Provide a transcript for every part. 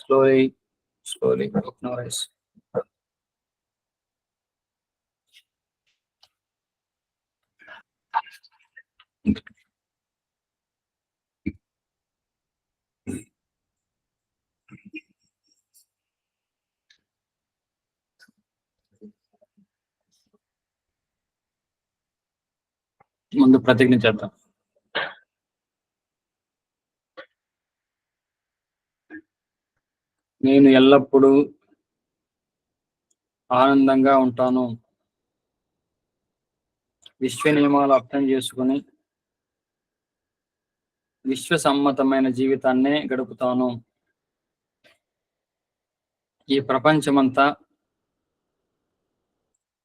slowly open our eyes. ముందు ప్రతిజ్ఞ చేద్దాం. నేను ఎల్లప్పుడూ ఆనందంగా ఉంటాను. విశ్వ నియమాలు అర్థం చేసుకుని విశ్వసమ్మతమైన జీవితాన్నే గడుపుతాను. ఈ ప్రపంచమంతా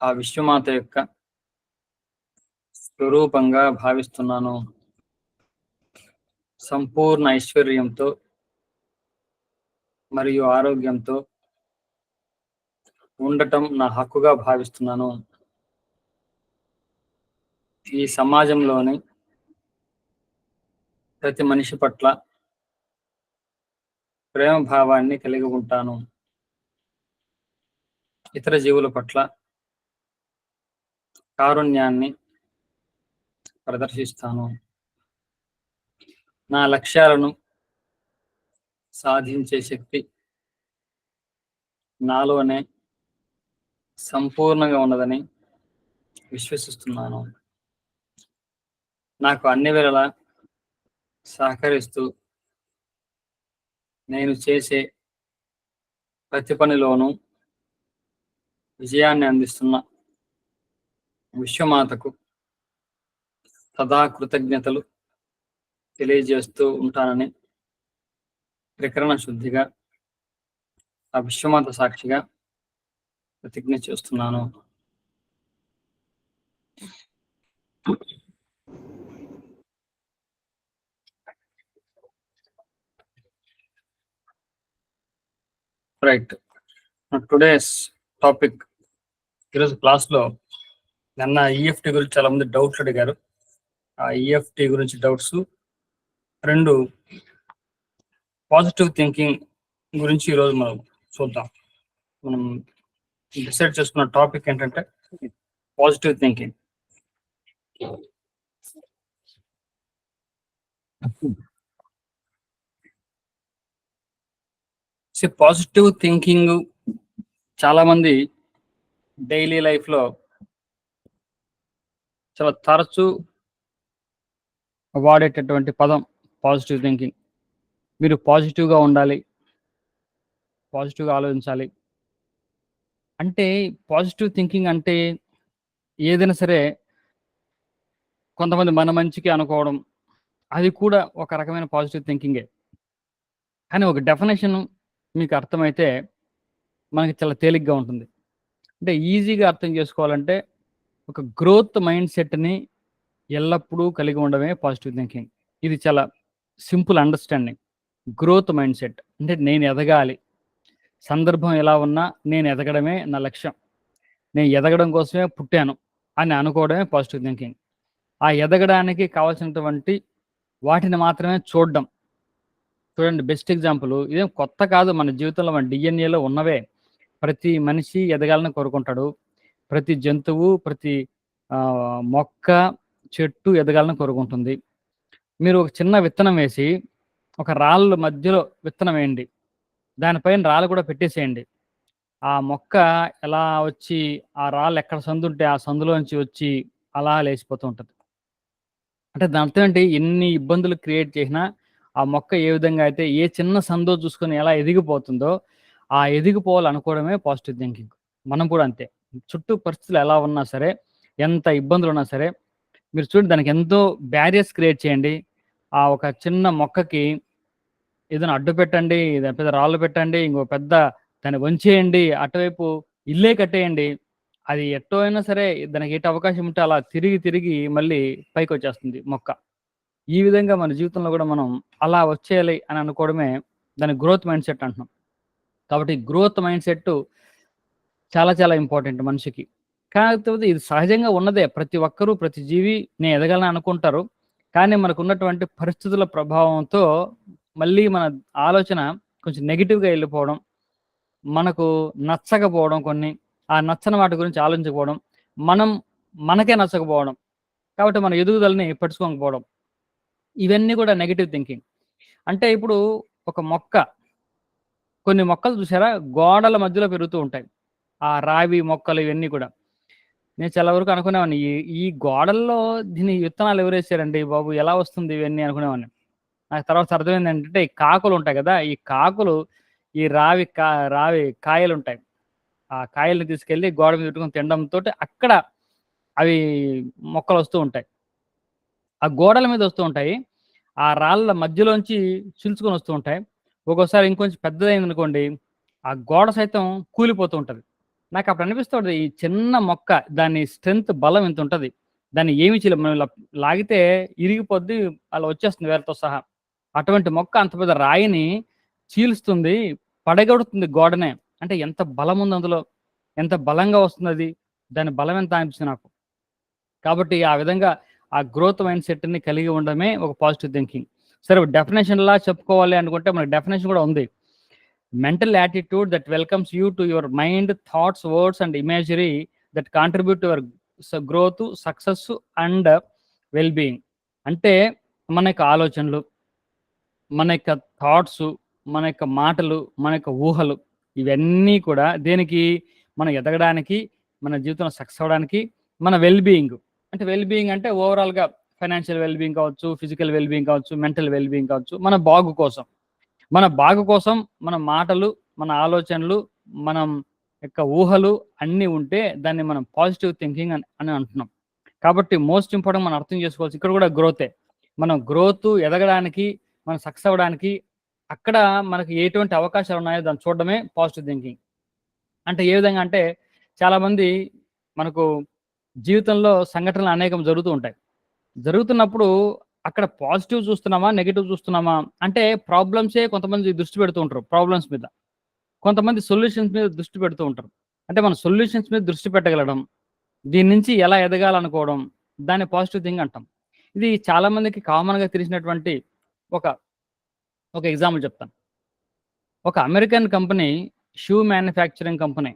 ఆ విశ్వమాత యొక్క స్వరూపంగా భావిస్తున్నాను. సంపూర్ణ ఐశ్వర్యంతో మరియు ఆరోగ్యంతో ఉండటం నా హక్కుగా భావిస్తున్నాను. ఈ సమాజంలోని ప్రతి మనిషి పట్ల ప్రేమ భావాన్ని కలిగి ఉంటాను. ఇతర జీవుల పట్ల కారుణ్యాన్ని ప్రదర్శిస్తాను. నా లక్ష్యాలను సాధించే శక్తి నాలోనే సంపూర్ణంగా ఉన్నదని విశ్వసిస్తున్నాను. నాకు అన్ని వేళలా సహకరిస్తూ నేను చేసే ప్రతి పనిలోనూ విజయాన్ని అందిస్తున్న విశ్వమాతకు సదా కృతజ్ఞతలు తెలియజేస్తూ ఉంటానని త్రికరణ శుద్ధిగా ఆ విశ్వమాత సాక్షిగా ప్రతిజ్ఞ చేస్తున్నాను. Right, today's topic. ఈరోజు క్లాస్లో నిన్న ఈఎఫ్టీ గురించి చాలా మంది డౌట్స్ అడిగారు. ఆ ఈఎఫ్టీ గురించి డౌట్స్, 2 పాజిటివ్ థింకింగ్ గురించి ఈరోజు మనం చూద్దాం. మనం డిసైడ్ చేసుకున్న టాపిక్ ఏంటంటే పాజిటివ్ థింకింగ్. పాజిటివ్ థింకింగ్ చాలా మంది డైలీ లైఫ్లో చాలా తరచూ వాడేటటువంటి పదం పాజిటివ్ థింకింగ్. మీరు పాజిటివ్గా ఉండాలి, పాజిటివ్గా ఆలోచించాలి. అంటే పాజిటివ్ థింకింగ్ అంటే ఏదైనా సరే కొంతమంది మన మంచికి అనుకోవడం, అది కూడా ఒక రకమైన పాజిటివ్ థింకింగే. కానీ ఒక డెఫినేషన్ మీకు అర్థమైతే మనకి చాలా తేలిగ్గా ఉంటుంది. అంటే ఈజీగా అర్థం చేసుకోవాలంటే ఒక గ్రోత్ మైండ్ సెట్ని ఎల్లప్పుడూ కలిగి ఉండడమే పాజిటివ్ థింకింగ్. ఇది చాలా simple understanding. Growth mind set అంటే నేను ఎదగాలి, సందర్భం ఎలా ఉన్నా నేను ఎదగడమే నా లక్ష్యం, నేను ఎదగడం కోసమే పుట్టాను అని అనుకోవడమే పాజిటివ్ థింకింగ్. ఆ ఎదగడానికి కావాల్సినటువంటి వాటిని మాత్రమే చూడడం. చూడండి, బెస్ట్ ఎగ్జాంపుల్, ఇదేం కొత్త కాదు, మన జీవితంలో మన డిఎన్ఏలో ఉన్నవే. ప్రతి మనిషి ఎదగాలని కోరుకుంటాడు. ప్రతి జంతువు, ప్రతి మొక్క, చెట్టు ఎదగాలని కోరుకుంటుంది. మీరు ఒక చిన్న విత్తనం వేసి ఒక రాళ్ళ మధ్యలో విత్తనం వేయండి, దానిపైన రాళ్ళు కూడా పెట్టేసేయండి. ఆ మొక్క ఎలా వచ్చి ఆ రాళ్ళు ఎక్కడ సందు ఉంటే ఆ సందులోంచి వచ్చి అలా లేచిపోతూ ఉంటుంది. అంటే దాని అర్థం ఏంటి? ఎన్ని ఇబ్బందులు క్రియేట్ చేసినా ఆ మొక్క ఏ విధంగా అయితే ఏ చిన్న సందో చూసుకొని ఎలా ఎదిగిపోతుందో ఆ ఎదిగిపోవాలనుకోవడమే పాజిటివ్ థింకింగ్. మనం కూడా అంతే. చుట్టూ పరిస్థితులు ఎలా ఉన్నా సరే, ఎంత ఇబ్బందులు ఉన్నా సరే, మీరు చూడండి దానికి ఎంతో బ్యారియర్స్ క్రియేట్ చేయండి. ఆ ఒక చిన్న మొక్కకి ఏదైనా అడ్డు పెట్టండి, పెద్ద రాళ్ళు పెట్టండి, ఇంకో పెద్ద దాన్ని వంచేయండి, అటువైపు ఇల్లే కట్టేయండి, అది ఎట్టో అయినా సరే దానికి ఎటు అవకాశం ఉంటే అలా తిరిగి తిరిగి మళ్ళీ పైకి వచ్చేస్తుంది మొక్క. ఈ విధంగా మన జీవితంలో కూడా మనం అలా వచ్చేయాలి అని అనుకోవడమే దాని గ్రోత్ మైండ్ సెట్ అంటున్నాం. కాబట్టి గ్రోత్ మైండ్ సెట్ చాలా చాలా ఇంపార్టెంట్ మనిషికి. కాకపోతే ఇది సహజంగా ఉన్నదే. ప్రతి ఒక్కరూ, ప్రతి జీవి నేను ఎదగాలని అనుకుంటారు. కానీ మనకు ఉన్నటువంటి పరిస్థితుల ప్రభావంతో మళ్ళీ మన ఆలోచన కొంచెం నెగిటివ్గా వెళ్ళిపోవడం, మనకు నచ్చకపోవడం, కొన్ని ఆ నచ్చని వాటి గురించి ఆలోచించకపోవడం, మనకే నచ్చకపోవడం, కాబట్టి మన ఎదుగుదలని పట్టుకోకపోవడం, ఇవన్నీ కూడా నెగిటివ్ థింకింగ్. అంటే ఇప్పుడు ఒక కొన్ని మొక్కలు చూసారా, గోడల మధ్యలో పెరుగుతూ ఉంటాయి. ఆ రావి మొక్కలు ఇవన్నీ కూడా నేను చాలా వరకు అనుకునేవాడిని, ఈ గోడల్లో దీని విత్తనాలు ఎవరేసారండి బాబు, ఎలా వస్తుంది ఇవన్నీ అనుకునేవాడిని. నాకు తర్వాత అర్థమైంది ఏంటంటే, ఈ కాకులు ఉంటాయి కదా, ఈ కాకులు ఈ రావి కాయలు ఉంటాయి, ఆ కాయల్ని తీసుకెళ్ళి గోడ మీద పెట్టుకొని తినడంతో అక్కడ అవి మొక్కలు వస్తూ ఉంటాయి. ఆ గోడల మీద వస్తూ ఉంటాయి, ఆ రాళ్ళ మధ్యలోంచి చిలుచుకొని వస్తూ ఉంటాయి. ఒక్కోసారి ఇంకొంచెం పెద్దదైంది అనుకోండి, ఆ గోడ సైతం కూలిపోతూ ఉంటుంది. నాకు అప్పుడు అనిపిస్తుంది, ఈ చిన్న మొక్క దాని స్ట్రెంత్ బలం ఎంత ఉంటుంది, దాన్ని ఏమి చేయలేం, మనం ఇలా లాగితే ఇరిగిపోద్ది, అలా వచ్చేస్తుంది వేరుతో సహా. అటువంటి మొక్క అంత పెద్ద రాయిని చీలుస్తుంది, పడగొడుతుంది గోడనే. అంటే ఎంత బలం ఉంది అందులో, ఎంత బలంగా వస్తుంది అది, దాని బలం ఎంత అనిపిస్తుంది నాకు. కాబట్టి ఆ విధంగా ఆ గ్రోత్ మైండ్ సెట్ని కలిగి ఉండడమే ఒక పాజిటివ్ థింకింగ్. సరే, డెఫినేషన్లా చెప్పుకోవాలి అనుకుంటే మనకి డెఫినేషన్ కూడా ఉంది. Mental attitude that welcomes you to your mind, thoughts, words and imagery that contribute to your growth, success and well being. అంటే మన యొక్క ఆలోచనలు, మన యొక్క థాట్స్, మన యొక్క మాటలు, మన యొక్క ఊహలు, ఇవన్నీ కూడా దేనికి, మనం ఎదగడానికి, మన జీవితంలో సక్సెస్ అవ్వడానికి, మన వెల్ బీయింగ్. అంటే వెల్ బీయింగ్ అంటే ఓవరాల్గా ఫైనాన్షియల్ వెల్ బీయింగ్ కావచ్చు, ఫిజికల్ వెల్ బీయింగ్ కావచ్చు, మెంటల్ వెల్ బీయింగ్ కావచ్చు, మన బాగు కోసం మన మాటలు, మన ఆలోచనలు, మనం యొక్క ఊహలు అన్నీ ఉంటే దాన్ని మనం పాజిటివ్ థింకింగ్ అని అంటున్నాం. కాబట్టి మోస్ట్ ఇంపార్టెంట్ మనం అర్థం చేసుకోవచ్చు, ఇక్కడ కూడా గ్రోతే. మనం గ్రోత్ ఎదగడానికి, మనం సక్సెస్ అవ్వడానికి అక్కడ మనకి ఎటువంటి అవకాశాలు ఉన్నాయో దాన్ని చూడడమే పాజిటివ్ థింకింగ్. అంటే ఏ విధంగా అంటే, చాలామంది మనకు జీవితంలో సంఘటనలు అనేకం జరుగుతూ ఉంటాయి. జరుగుతున్నప్పుడు అక్కడ పాజిటివ్ చూస్తున్నామా, నెగిటివ్ చూస్తున్నామా అంటే, ప్రాబ్లమ్సే కొంతమంది దృష్టి పెడుతూ ఉంటారు, ప్రాబ్లమ్స్ మీద. కొంతమంది సొల్యూషన్స్ మీద దృష్టి పెడుతూ ఉంటారు. అంటే మనం సొల్యూషన్స్ మీద దృష్టి పెట్టగలడం, దీని నుంచి ఎలా ఎదగాలనుకోవడం, దాన్ని పాజిటివ్ థింగ్ అంటాం. ఇది చాలామందికి కామన్గా తెలిసినటువంటి ఒక ఒక ఎగ్జాంపుల్ చెప్తాను. ఒక American company, shoe manufacturing company,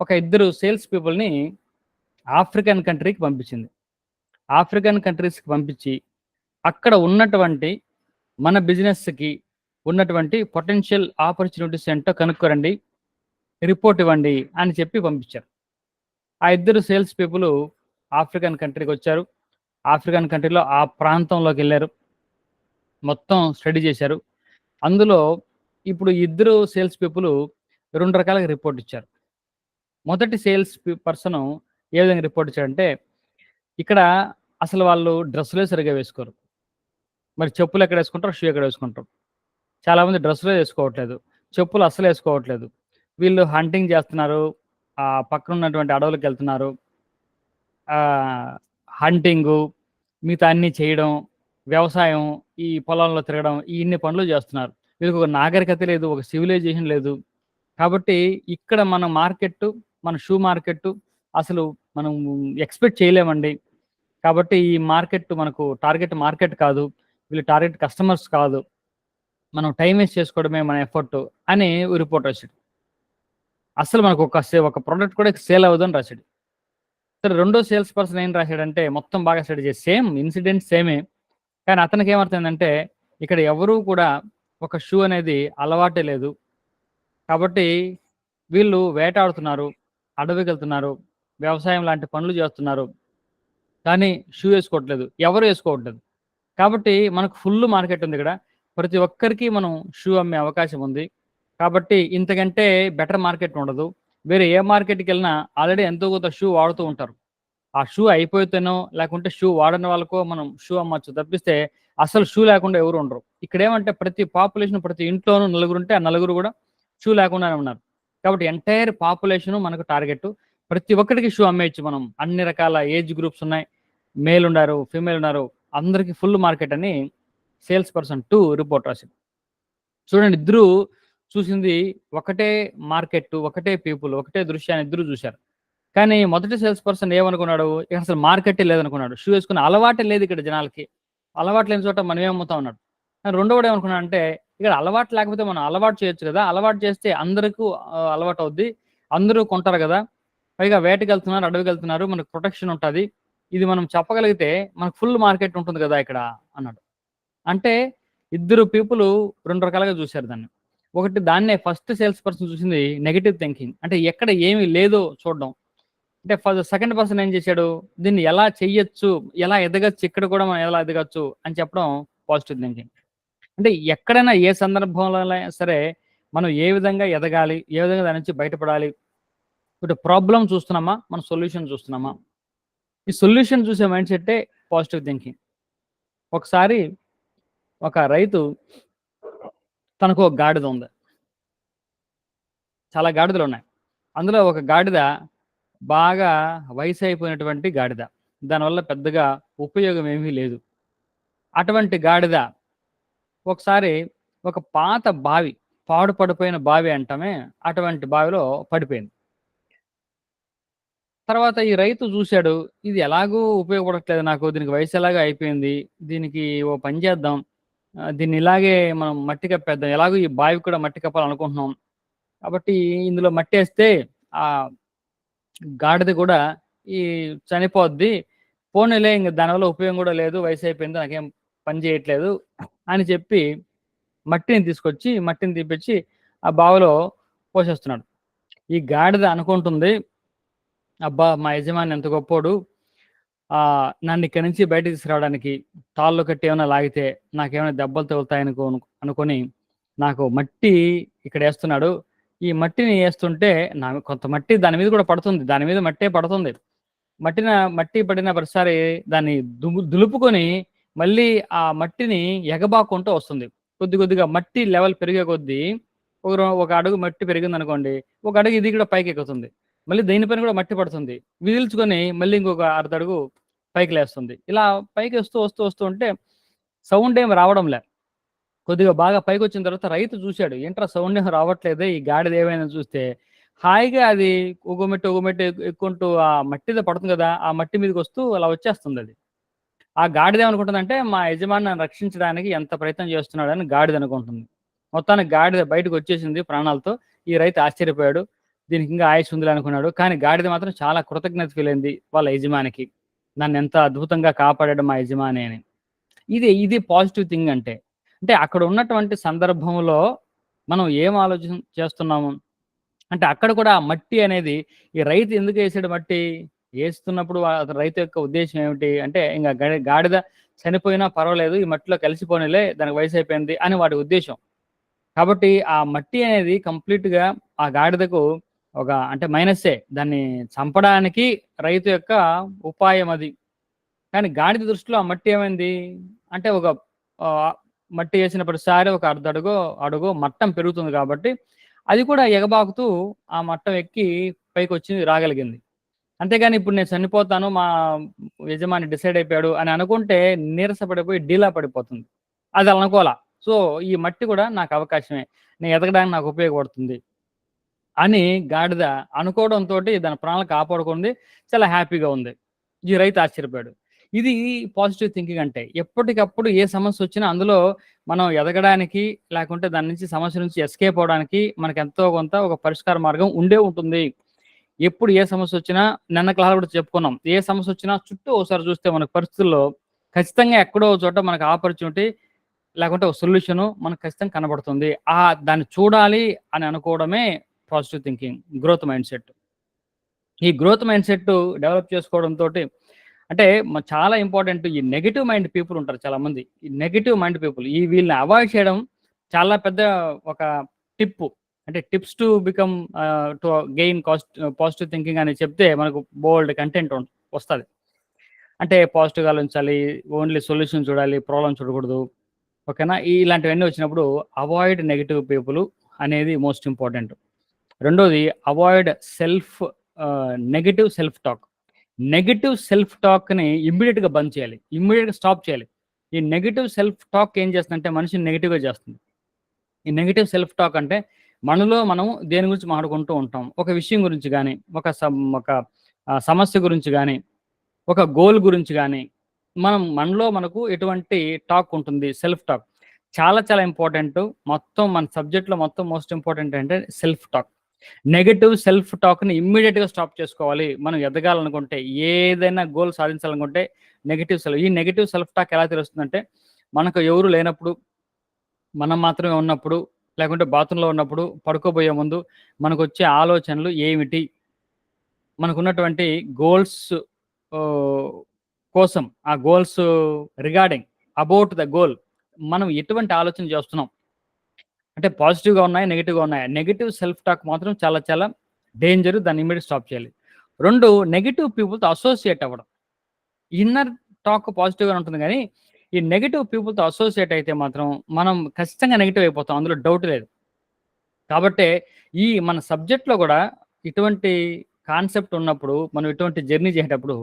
ఒక ఇద్దరు సేల్స్ పీపుల్ని ఆఫ్రికన్ కంట్రీకి పంపించింది. ఆఫ్రికన్ కంట్రీస్కి పంపించి అక్కడ ఉన్నటువంటి మన బిజినెస్కి ఉన్నటువంటి పొటెన్షియల్ ఆపర్చునిటీస్ ఏంటో కనుక్కోరండి, రిపోర్ట్ ఇవ్వండి అని చెప్పి పంపించారు. ఆ ఇద్దరు సేల్స్ పీపుల్ ఆఫ్రికన్ కంట్రీకి వచ్చారు. ఆఫ్రికన్ కంట్రీలో ఆ ప్రాంతంలోకి వెళ్ళారు, మొత్తం స్టడీ చేశారు. అందులో ఇప్పుడు ఇద్దరు సేల్స్ పీపుల్ 2 రకాలుగా రిపోర్ట్ ఇచ్చారు. మొదటి సేల్స్ పర్సన్ ఏ విధంగా రిపోర్ట్ ఇచ్చారంటే, ఇక్కడ అసలు వాళ్ళు డ్రెస్సులే సరిగా వేసుకోరు, మరి చెప్పులు ఎక్కడ వేసుకుంటారు, షూ ఎక్కడ వేసుకుంటారు. చాలామంది డ్రెస్సులే వేసుకోవట్లేదు, చెప్పులు అస్సలు వేసుకోవట్లేదు. వీళ్ళు హంటింగ్ చేస్తున్నారు, ఆ పక్కన ఉన్నటువంటి అడవులకు వెళ్తున్నారు, హంటింగు, మిగతా అన్నీ చేయడం, వ్యవసాయం, ఈ పొలంలో తిరగడం, ఈ ఇన్ని పనులు చేస్తున్నారు. వీళ్ళకి ఒక నాగరికత లేదు, ఒక సివిలైజేషన్ లేదు. కాబట్టి ఇక్కడ మన మార్కెట్, మన షూ మార్కెట్ అసలు మనం ఎక్స్పెక్ట్ చేయలేమండి. కాబట్టి ఈ మార్కెట్ మనకు టార్గెట్ మార్కెట్ కాదు, వీళ్ళు టార్గెట్ కస్టమర్స్ కాదు, మనం టైం వేస్ట్ చేసుకోవడమే మన ఎఫర్ట్ అని రిపోర్ట్ రాశాడు. అసలు మనకు ఒక ప్రోడక్ట్ కూడా సేల్ అవ్వదని రాశాడు. సరే, రెండో సేల్స్ పర్సన్ ఏం రాశాడంటే, మొత్తం బాగా స్టడీ చేసి సేమ్ ఇన్సిడెంట్ సేమే, కానీ అతనికి ఏమర్థమైందంటే, ఇక్కడ ఎవరూ కూడా ఒక షూ అనేది అలవాటే లేదు, కాబట్టి వీళ్ళు వేటాడుతున్నారు, అడవికి వెళ్తున్నారు, వ్యవసాయం లాంటి పనులు చేస్తున్నారు, కానీ షూ వేసుకోవట్లేదు, ఎవరు వేసుకోవట్లేదు. కాబట్టి మనకు ఫుల్ మార్కెట్ ఉంది ఇక్కడ, ప్రతి ఒక్కరికి మనం షూ అమ్మే అవకాశం ఉంది. కాబట్టి ఇంతకంటే బెటర్ మార్కెట్ ఉండదు. వేరే ఏ మార్కెట్కి వెళ్ళినా ఆల్రెడీ ఎంతో కొంత షూ వాడుతూ ఉంటారు. ఆ షూ అయిపోతేనో లేకుంటే షూ వాడని వాళ్ళకో మనం షూ అమ్మచ్చు తప్పిస్తే అసలు షూ లేకుండా ఎవరు ఉండరు. ఇక్కడ ఏమంటే ప్రతి పాపులేషన్, ప్రతి ఇంట్లోనూ నలుగురు ఉంటే ఆ నలుగురు కూడా షూ లేకుండానే ఉన్నారు. కాబట్టి ఎంటైర్ పాపులేషన్ మనకు టార్గెట్, ప్రతి ఒక్కరికి షూ అమ్మేయచ్చు మనం. అన్ని రకాల ఏజ్ గ్రూప్స్ ఉన్నాయి, మేల్ ఉన్నారు, ఫీమేల్ ఉన్నారు, అందరికీ ఫుల్ మార్కెట్ అని సేల్స్ పర్సన్ 2 రిపోర్ట్ రాసింది. చూడండి, ఇద్దరు చూసింది ఒకటే మార్కెట్, ఒకటే పీపుల్, ఒకటే దృశ్యాన్ని ఇద్దరు చూశారు. కానీ మొదటి సేల్స్ పర్సన్ ఏమనుకున్నాడు, ఇక్కడ అసలు మార్కెటే లేదనుకున్నాడు, షూ వేసుకునే అలవాటే లేదు ఇక్కడ జనాలకి, అలవాటు లేని చోట మనం ఏమమ్ముతా ఉన్నాడు. రెండోవాడు ఏమనుకున్నాడు అంటే, ఇక్కడ అలవాటు లేకపోతే మనం అలవాటు చేయొచ్చు కదా! అలవాటు చేస్తే అందరికి అలవాటు అవుద్ది. అందరూ కొంటారు కదా! పైగా వేటకెళ్తున్నారు, అడవికెళ్తున్నారు. మనకు ప్రొటెక్షన్ ఉంటది. ఇది మనం చెప్పగలిగితే మనకు ఫుల్ మార్కెట్ ఉంటుంది కదా ఇక్కడ అన్నాడు. అంటే ఇద్దరు పీపుల్ 2 రకాలుగా చూసారు దాన్ని. ఒకటి దాన్నే ఫస్ట్ సేల్స్ పర్సన్ చూసింది నెగెటివ్ థింకింగ్. అంటే ఎక్కడ ఏమి లేదో చూడడం. అంటే సెకండ్ పర్సన్ ఏం చేశాడు? దీన్ని ఎలా చెయ్యొచ్చు? ఎలా ఎదగొచ్చు? ఇక్కడ కూడా మనం ఎలా ఎదగొచ్చు? అని చెప్పడం పాజిటివ్ థింకింగ్. అంటే ఎక్కడైనా ఏ సందర్భంలో సరే మనం ఏ విధంగా ఎదగాలి? ఏ విధంగా దాని నుంచి బయటపడాలి? ఇటు ప్రాబ్లమ్ చూస్తున్నామా? మనం సొల్యూషన్ చూస్తున్నామా? ఈ సొల్యూషన్ చూసే మైండ్ సెట్టే పాజిటివ్ థింకింగ్. ఒకసారి ఒక రైతు తనకు ఒక గాడిద ఉంది. చాలా గాడిదలున్నాయి. అందులో ఒక గాడిద బాగా వయసైపోయినటువంటి గాడిద. దానివల్ల పెద్దగా ఉపయోగం ఏమీ లేదు. అటువంటి గాడిద ఒకసారి ఒక పాత బావి, పాడు పడిపోయిన బావి అంటామే, అటువంటి బావిలో పడిపోయింది. తర్వాత ఈ రైతు చూసాడు, ఇది ఎలాగూ ఉపయోగపడట్లేదు నాకు. దీనికి వయసు ఎలాగో అయిపోయింది. దీనికి ఓ పని చేద్దాం. దీన్ని ఇలాగే మనం మట్టి కప్పేద్దాం. ఎలాగో ఈ బావికి కూడా మట్టి కప్పాలనుకుంటున్నాం. కాబట్టి ఇందులో మట్టేస్తే ఆహ్, గాడిద కూడా ఈ చనిపోద్ది. పోనీలే ఇంక దానివల్ల ఉపయోగం కూడా లేదు. వయసైపోయింది. నాకేం పని చేయట్లేదు అని చెప్పి మట్టిని తీపిచ్చి ఆ బావిలో పోసేస్తున్నాడు. ఈ గాడిద అనుకుంటుంది, అబ్బా! మా యజమాని ఎంత గొప్పోడు. నన్ను ఇక్కడి నుంచి బయటకి తీసుకురావడానికి తాళ్ళు కట్టి ఏమైనా లాగితే నాకేమైనా దెబ్బలు తగులుతాయనుకొని నాకు మట్టి ఇక్కడేస్తున్నాడు. ఈ మట్టిని ఏస్తుంటే కొంత మట్టి దాని మీద కూడా పడుతుంది. దాని మీద మట్టే పడుతుంది. మట్టి పడిన ప్రతిసారి దాన్ని దులుపుకొని మళ్ళీ ఆ మట్టిని ఎగబాక్కుంటూ వస్తుంది. కొద్ది కొద్దిగా మట్టి లెవెల్ పెరిగే కొద్దీ ఒక అడుగు మట్టి పెరిగిందనుకోండి, ఒక అడుగు ఇది కూడా పైకెక్కుతుంది. మళ్ళీ దీనిపైన కూడా మట్టి పడుతుంది. విదిల్చుకొని మళ్ళీ ఇంకొక అర్ధడుగు పైకి లేస్తుంది. ఇలా పైకి వస్తూ ఉంటే సౌండ్ ఏమి రావడంలే. కొద్దిగా బాగా పైకొచ్చిన తర్వాత రైతు చూసాడు. ఏంట్రా సౌండ్ ఏమి రావట్లేదే, ఈ గాడిద ఏమైనా చూస్తే హాయిగా అది ఒక మెట్టు ఎక్కుంటూ ఆ మట్టిలో పడుతుంది కదా! ఆ మట్టి మీదకొస్తూ అలా వచ్చేస్తుందది. ఆ గాడిదేమనుకుంటుందంటే, మా యజమాని నన్ను రక్షించడానికి ఎంత ప్రయత్నం చేస్తున్నాడని గాడిదనుకుంటుంది. మొత్తానికి గాడిద బయటకొచ్చేసింది ప్రాణాలతో. ఈ రైతు ఆశ్చర్యపోయాడు. దీనికి ఇంకా ఆయుష్షు ఉందిలే అనుకున్నాడు. కానీ గాడిద మాత్రం చాలా కృతజ్ఞత ఫీలైంది వాళ్ళ యజమానికి. నన్నెంత అద్భుతంగా కాపాడాడు మా యజమాని అని. ఇది పాజిటివ్ థింగ్ అంటే. అంటే అక్కడ ఉన్నటువంటి సందర్భంలో మనం ఏం ఆలోచన చేస్తున్నాము? అంటే అక్కడ కూడా ఆ మట్టి అనేది ఈ రైతు ఎందుకేసాడు మట్టి? ఏస్తున్నప్పుడు రైతు యొక్క ఉద్దేశ్యం ఏమిటి? అంటే ఇంగ గాడిద చనిపోయినా పర్వాలేదు. ఈ మట్టిలో కలిసిపోనీలే, దానికి వయసైపోయింది అని వాడి ఉద్దేశ్యం. కాబట్టి ఆ మట్టి అనేది కంప్లీట్‌గా ఆ గాడిదకు అంటే మైనస్సే. దాన్ని చంపడానికి రైతు యొక్క ఉపాయం అది. కానీ గాడిద దృష్టిలో ఆ మట్టి ఏమైంది? అంటే ఆహ్, మట్టి ఏసిన ప్రతిసారి ఒక అడుగో మట్టం పెరుగుతుంది కాబట్టి, అది కూడా ఎగబాకుతూ ఆ మట్టం ఎక్కి పైకొచ్చి రాగలిగింది. అంతేగాని ఇప్పుడు నేను చనిపోతాను, మా యజమాని డిసైడ్ అయిపోయాడు అని అనుకుంటే నీరసపడిపోయి డీలా పడిపోతుంది. అది అలా అనుకోలా. సో, ఈ మట్టి కూడా నాకు అవకాశమే. నేను ఎదగడానికి నాకు ఉపయోగపడుతుంది అని గాడిద అనుకోవడంతోటి దాని ప్రాణాలు కాపాడుకుంది. చాలా హ్యాపీగా ఉంది. ఈ రైతు ఆశ్చర్యపోయాడు. ఇది పాజిటివ్ థింకింగ్ అంటే. ఎప్పటికప్పుడు ఏ సమస్యొచ్చినా అందులో మనం ఎదగడానికి, లేకుంటే దాని నుంచి సమస్య నుంచి ఎస్కేప్ అవ్వడానికి మనకెంతో కొంత ఒక పరిష్కార మార్గం ఉండే ఉంటుంది. ఎప్పుడు ఏ సమస్యొచ్చినా నిన్న క్లాస్‌లో కూడా చెప్పుకున్నాం. ఏ సమస్యొచ్చినా చుట్టూ ఒకసారి చూస్తే మనకు పరిస్థితుల్లో ఖచ్చితంగా ఎక్కడో ఒక చోట మనకు ఆపర్చునిటీ లేకుంటే ఒక సొల్యూషను మనకు ఖచ్చితంగా కనబడుతుంది. దాన్ని చూడాలి అని అనుకోవడమే positive thinking, growth mindset. ఈ గ్రోత్ మైండ్ సెట్ డెవలప్ చేసుకోవడంతోటి అంటే చాలా ఇంపార్టెంట్. ఈ నెగెటివ్ మైండ్ పీపుల్ ఉంటారు చాలామంది. ఈ నెగెటివ్ మైండ్ పీపుల్ వీళ్ళని అవాయిడ్ చేయడం చాలా పెద్ద ఒక టిప్పు. అంటే tips to become to gain positive thinking అని చెప్తే మనకు బోలెడు కంటెంట్ వస్తది. అంటే పాజిటివ్‌గా ఆలోచించాలి. ఓన్లీ సొల్యూషన్ చూడాలి. ప్రాబ్లమ్ చూడకూడదు. ఓకేనా? ఇలాంటివన్నీ వచ్చినప్పుడు అవాయిడ్ నెగెటివ్ పీపుల్ అనేది మోస్ట్ ఇంపార్టెంట్. రెండోది avoid negative self talk. Negative self టాక్‌ని ఇమ్మీడియేట్‌గా బంద్ చేయాలి. ఇమ్మీడియేట్‌గా స్టాప్ చేయాలి. ఈ నెగెటివ్ సెల్ఫ్ టాక్ ఏం చేస్తుందంటే మనిషిని నెగెటివ్‌గా చేస్తుంది. ఈ నెగెటివ్ సెల్ఫ్ టాక్ అంటే మనలో మనం దేని గురించి మాట్లాడుకుంటూ ఉంటాం. ఒక విషయం గురించి గాని, ఒక సమస్య గురించి గాని, ఒక గోల్ గురించి గాని, మనలో మనకు ఎటువంటి టాక్ ఉంటుంది సెల్ఫ్ టాక్. చాలా చాలా ఇంపార్టెంట్. మొత్తం మన సబ్జెక్ట్‌లో మొత్తం మోస్ట్ ఇంపార్టెంట్ అంటే సెల్ఫ్ టాక్. నెగెటివ్ సెల్ఫ్ టాక్‌ని ఇమ్మీడియేట్‌గా స్టాప్ చేసుకోవాలి. మనం ఎదగాలనుకుంటే, ఏదైనా గోల్ సాధించాలనుకుంటే ఈ నెగెటివ్ సెల్ఫ్ టాక్ ఎలా తెలుస్తుందంటే, మనకు ఎవరు లేనప్పుడు, మనం మాత్రమే ఉన్నప్పుడు, లేకుంటే బాత్రూంలో ఉన్నప్పుడు, పడుకోబోయే ముందు మనకొచ్చే ఆలోచనలు ఏమిటి? మనకున్నటువంటి గోల్స్ కోసం, ఆ goals regarding about the goal మనం ఎటువంటి ఆలోచన చేస్తున్నాం? అంటే పాజిటివ్‌గా ఉన్నాయా? నెగెటివ్‌గా ఉన్నాయా? నెగెటివ్ సెల్ఫ్ టాక్ మాత్రం చాలా చాలా డేంజర్. దాన్ని ఇమ్మీడియేట్ స్టాప్ చేయాలి. 2 నెగెటివ్ పీపుల్‌తో అసోసియేట్ అవ్వడం. ఇన్నర్ టాక్ పాజిటివ్‌గానే ఉంటుంది గానీ, ఈ నెగెటివ్ పీపుల్‌తో అసోసియేట్ అయితే మాత్రం మనం ఖచ్చితంగా నెగెటివ్ అయిపోతాం. అందులో డౌట్ లేదు. కాబట్టే ఈ మన సబ్జెక్ట్‌లో గూడా ఇటువంటి కాన్సెప్ట్ ఉన్నప్పుడు, మనం ఇటువంటి జర్నీ చేసేటప్పుడు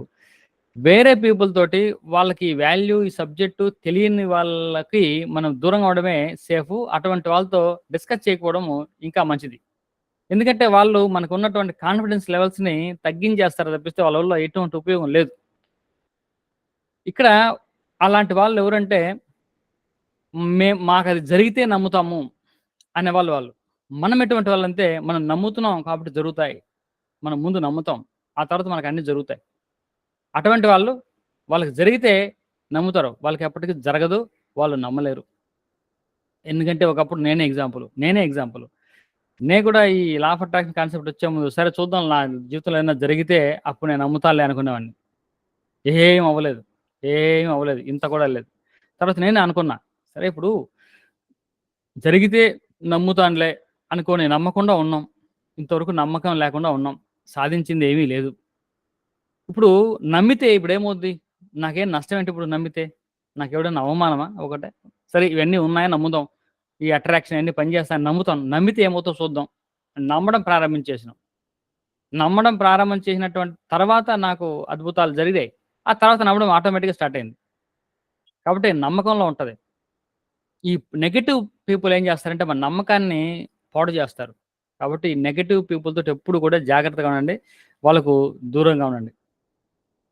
వేరే పీపుల్ తోటి వాళ్ళకి వాల్యూ ఈ సబ్జెక్టు తెలియని వాళ్ళకి మనం దూరంగా అవ్వడమే సేఫు. అటువంటి వాళ్ళతో డిస్కస్ చేయకపోవడము ఇంకా మంచిది. ఎందుకంటే వాళ్ళు మనకున్నటువంటి కాన్ఫిడెన్స్ లెవెల్స్‌ని తగ్గించేస్తారు తప్పిస్తే వాళ్ళ వల్ల ఎటువంటి ఉపయోగం లేదు. ఇక్కడ అలాంటి వాళ్ళు ఎవరంటే మాకది జరిగితే నమ్ముతాము అనేవాళ్ళు వాళ్ళు. మనం ఎటువంటి వాళ్ళంటే మనం నమ్ముతున్నాం కాబట్టి జరుగుతాయి. మనం ముందు నమ్ముతాం. ఆ తర్వాత మనకన్నీ జరుగుతాయి. అటువంటి వాళ్ళు వాళ్ళకి జరిగితే నమ్ముతారు. వాళ్ళకి ఎప్పటికి జరగదు. వాళ్ళు నమ్మలేరు. ఎందుకంటే ఒకప్పుడు నేనే ఎగ్జాంపుల్. నేను కూడా ఈ లా ఆఫ్ అట్రాక్షన్ కాన్సెప్ట్ వచ్చే ముందు సరే చూద్దాం నా జీవితంలో ఏమైనా జరిగితే అప్పుడు నేను నమ్ముతానులే అనుకునేవాడిని. ఏం అవ్వలేదు. ఏం అవ్వలేదు. ఇంత కూడా లేదు. తర్వాత నేనే అనుకున్నా. సరే ఇప్పుడు జరిగితే నమ్ముతానులే అనుకోని నమ్మకుండా ఉన్నాం. ఇంతవరకు నమ్మకం లేకుండా ఉన్నాం. సాధించింది ఏమీ లేదు. ఇప్పుడు నమ్మితే ఇప్పుడేమవుద్ది? నాకేం నష్టం ఏంటి ఇప్పుడు నమ్మితే? నాకెవడన్నా అవమానమా ఒకటే? సరే ఇవన్నీ ఉన్నాయని నమ్ముదాం. ఈ అట్రాక్షన్ అయన్నీ పనిచేస్తాయని నమ్ముతాను. నమ్మితే ఏమవుతదో చూద్దాం. నమ్మడం ప్రారంభించేసినాం. నమ్మడం ప్రారంభం చేసినటువంటి తర్వాత నాకు అద్భుతాలు జరిగాయి. ఆ తర్వాత నమ్మడం ఆటోమేటిక్‌గా స్టార్ట్ అయింది. కాబట్టి నమ్మకంలో ఉంటది. ఈ నెగెటివ్ పీపుల్ ఏం చేస్తారంటే మన నమ్మకాన్ని పాడు చేస్తారు. కాబట్టి నెగెటివ్ పీపుల్ తోటి ఎప్పుడు కూడా జాగ్రత్తగా ఉండండి. వాళ్ళకు దూరంగా ఉండండి.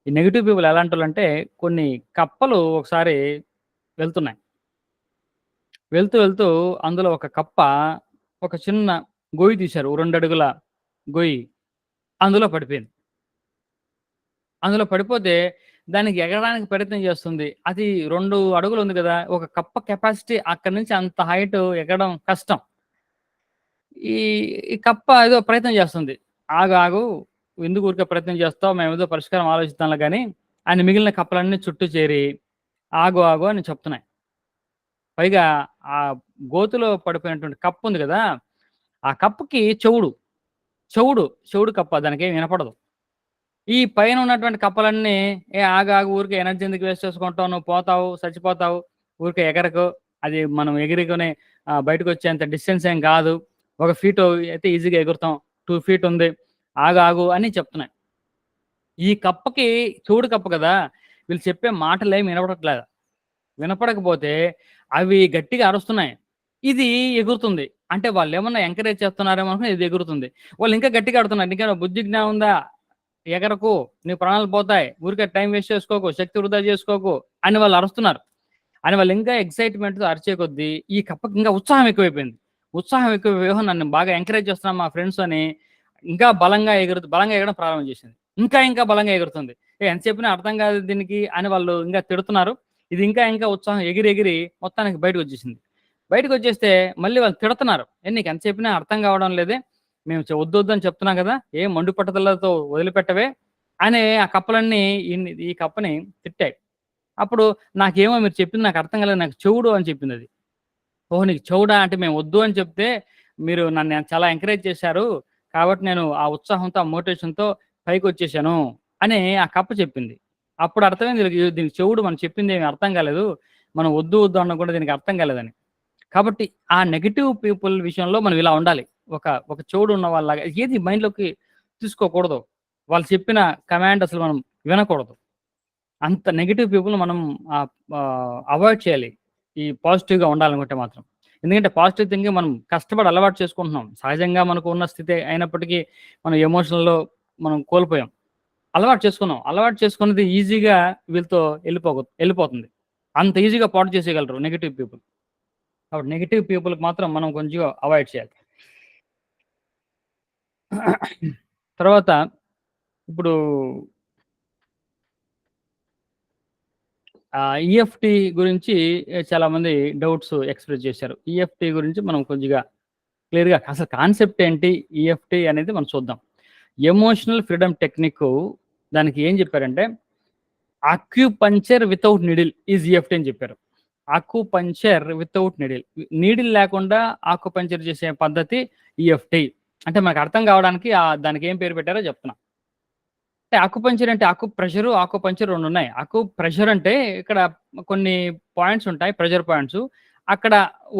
ఈ నెగెటివ్ పీపుల్ ఎలాంటోళ్ళంటే కొన్ని కప్పలు ఒకసారి వెళ్తున్నాయి. వెళ్తూ అందులో ఒక కప్ప ఒక చిన్న గొయ్యి తీశారు. 2 అడుగుల గొయ్యి. అందులో పడిపోయింది. అందులో పడిపోతే దానికి ఎగరడానికి ప్రయత్నం చేస్తుంది. అది 2 అడుగులు ఉంది గదా! ఒక కప్ప కెపాసిటీ అక్కడి నుంచి అంత హైట్ ఎగరడం కష్టం. ఈ ఈ కప్ప ఏదో ప్రయత్నం చేస్తుంది. ఆగు ఎందుకు ఊరికే ప్రయత్నం చేస్తావు? మేమేదో పరిష్కారం ఆలోచిద్దాంలే గాని అని మిగిలిన కప్పలన్నీ చుట్టూ చేరి ఆగు అని చెప్తున్నాయి. పైగా ఆ గోతిలో పడిపోయినటువంటి కప్ప ఉంది గదా! ఆ కప్పకి చెవుడు కప్ప దానికేం వినపడదు. ఈ పైన ఉన్నటువంటి కప్పలన్నీ ఆగు ఊరికే ఎనర్జీ ఎందుకు వేస్ట్ చేసుకుంటావు? నువ్వు పోతావు, చచ్చిపోతావు. ఊరికే ఎగరకు. అది మనం ఎగిరికొని బయటకొచ్చేంత డిస్టెన్స్ ఏం కాదు. 1 ఫీటు అయితే ఈజీగా ఎగురుతాం. 2 ఫీట్ ఉంది. ఆగు అని చెప్తున్నాయి. ఈ కప్పకి చెవుడు కప్ప కదా! వీళ్ళు చెప్పే మాటలేమి వినపడట్లేదు. వినపడకపోతే అవి గట్టిగా అరుస్తున్నాయి. ఇది ఎగురుతుంది. అంటే వాళ్ళేమన్నా ఎంకరేజ్ చేస్తున్నారేమో అనుకుని ఇది ఎగురుతుంది. వాళ్ళు ఇంకా గట్టిగా అడుగుతున్నారు. "నీకేమైనా బుద్ధి జ్ఞానం ఉందా? ఎగరకు. నీ ప్రాణాలు పోతాయి. ఊరికే టైం వేస్ట్ చేసుకోకు. శక్తి వృధా చేసుకోకు" అని వాళ్ళు అరుస్తున్నారు. అని వాళ్ళు ఇంకా ఎక్సైట్‌మెంట్‌తో అరిచే కొద్దీ ఈ కప్పకి ఇంకా ఉత్సాహం ఎక్కువైపోయింది. ఉత్సాహం ఎక్కువైపోయి నన్ను బాగా ఎంకరేజ్ చేస్తున్నారు మా ఫ్రెండ్స్ అని ఇంకా బలంగా ఎగరడం ప్రారంభం చేసింది. ఇంకా బలంగా ఎగురుతుంది. ఎంత చెప్పినా అర్థం కాదు దీనికి అని వాళ్ళు ఇంకా తిడుతున్నారు. ఇది ఇంకా ఉత్సాహం ఎగిరి మొత్తానికి బయటకొచ్చేసింది. బయటకొచ్చేస్తే మళ్ళీ వాళ్ళు తిడతన్నారు. నీకు ఎంత చెప్పినా అర్థం కావడం లేదే. మేము వద్దు అని చెప్తున్నాం కదా! ఏం మండు పట్టుదలతో వదిలిపెట్టవే అని ఆ కప్పలన్నీ ఈ కప్పని తిట్టాయి. అప్పుడు నాకేమో మీరు చెప్పింది నాకు అర్థం కాలేదు. నాకు చెవుడు అని చెప్పిందది. ఓహో! నీకు చెవుడా? అంటే మేము వద్దు అని చెప్తే మీరు నన్ను చాలా ఎంకరేజ్ చేశారు. కాబట్టి నేను ఆ ఉత్సాహంతో, ఆ మోటివేషన్‌తో పైకొచ్చేసాను అని ఆ కప్ప చెప్పింది. అప్పుడు అర్థమైంది దీనికి చెవుడు మనం చెప్పిందేమి అర్థం కాలేదు. మనం వద్దు అన్నా కూడా దీనికి అర్థం కాలేదని. కాబట్టి ఆ నెగెటివ్ పీపుల్ విషయంలో మనం ఇలా ఉండాలి. ఒక చెవుడు ఉన్న వాళ్ళలాగా ఏది మైండ్‌లోకి తీసుకోకూడదు. వాళ్ళు చెప్పిన కమాండ్ అసలు మనం వినకూడదు. అంత నెగెటివ్ పీపుల్‌ని మనం అవాయిడ్ చేయాలి. ఈ పాజిటివ్‌గా ఉండాలనుకుంటే మాత్రం. ఎందుకంటే పాజిటివ్ థింకింగ్ మనం కష్టపడి అలవాటు చేసుకుంటున్నాం. సహజంగా మనకు ఉన్న స్థితి అయినప్పటికీ మనం ఎమోషనల్‌లో మనం కోల్పోయాం. అలవాటు చేసుకున్నాం. అలవాటు చేసుకున్నది ఈజీగా వీళ్ళతో ఎళ్ళిపోతుంది. అంత ఈజీగా పాడు చేసేయగలరు నెగెటివ్ పీపుల్. కాబట్టి నెగిటివ్ పీపుల్కి మాత్రం మనం కొంచెం అవాయిడ్ చేయాలి. తర్వాత ఇప్పుడు ఈఎఫ్టీ గురించి చాలామంది డౌట్స్ ఎక్స్ప్రెస్ చేశారు. ఈఎఫ్టీ గురించి మనం కొద్దిగా క్లియర్‌గా అసలు కాన్సెప్ట్ ఏంటి? ఈఎఫ్టీ అనేది మనం చూద్దాం. ఎమోషనల్ ఫ్రీడమ్ టెక్నిక్ దానికి ఏం చెప్పారంటే, acupuncture without needle is EFT అని చెప్పారు. Acupuncture without needle. నీడిల్ లేకుండా అక్యుపంక్చర్ చేసే పద్ధతి ఈఎఫ్టీ. అంటే మనకు అర్థం కావడానికి దానికి ఏం పేరు పెట్టారో చెప్తున్నా. అంటే అక్యుపంక్చర్ అంటే అక్యుప్రెషరు, అక్యుపంక్చర్ 2 ఉన్నాయి. అక్యుప్రెషర్ అంటే ఇక్కడ కొన్ని పాయింట్స్ ఉంటాయి. Pressure points. అక్కడ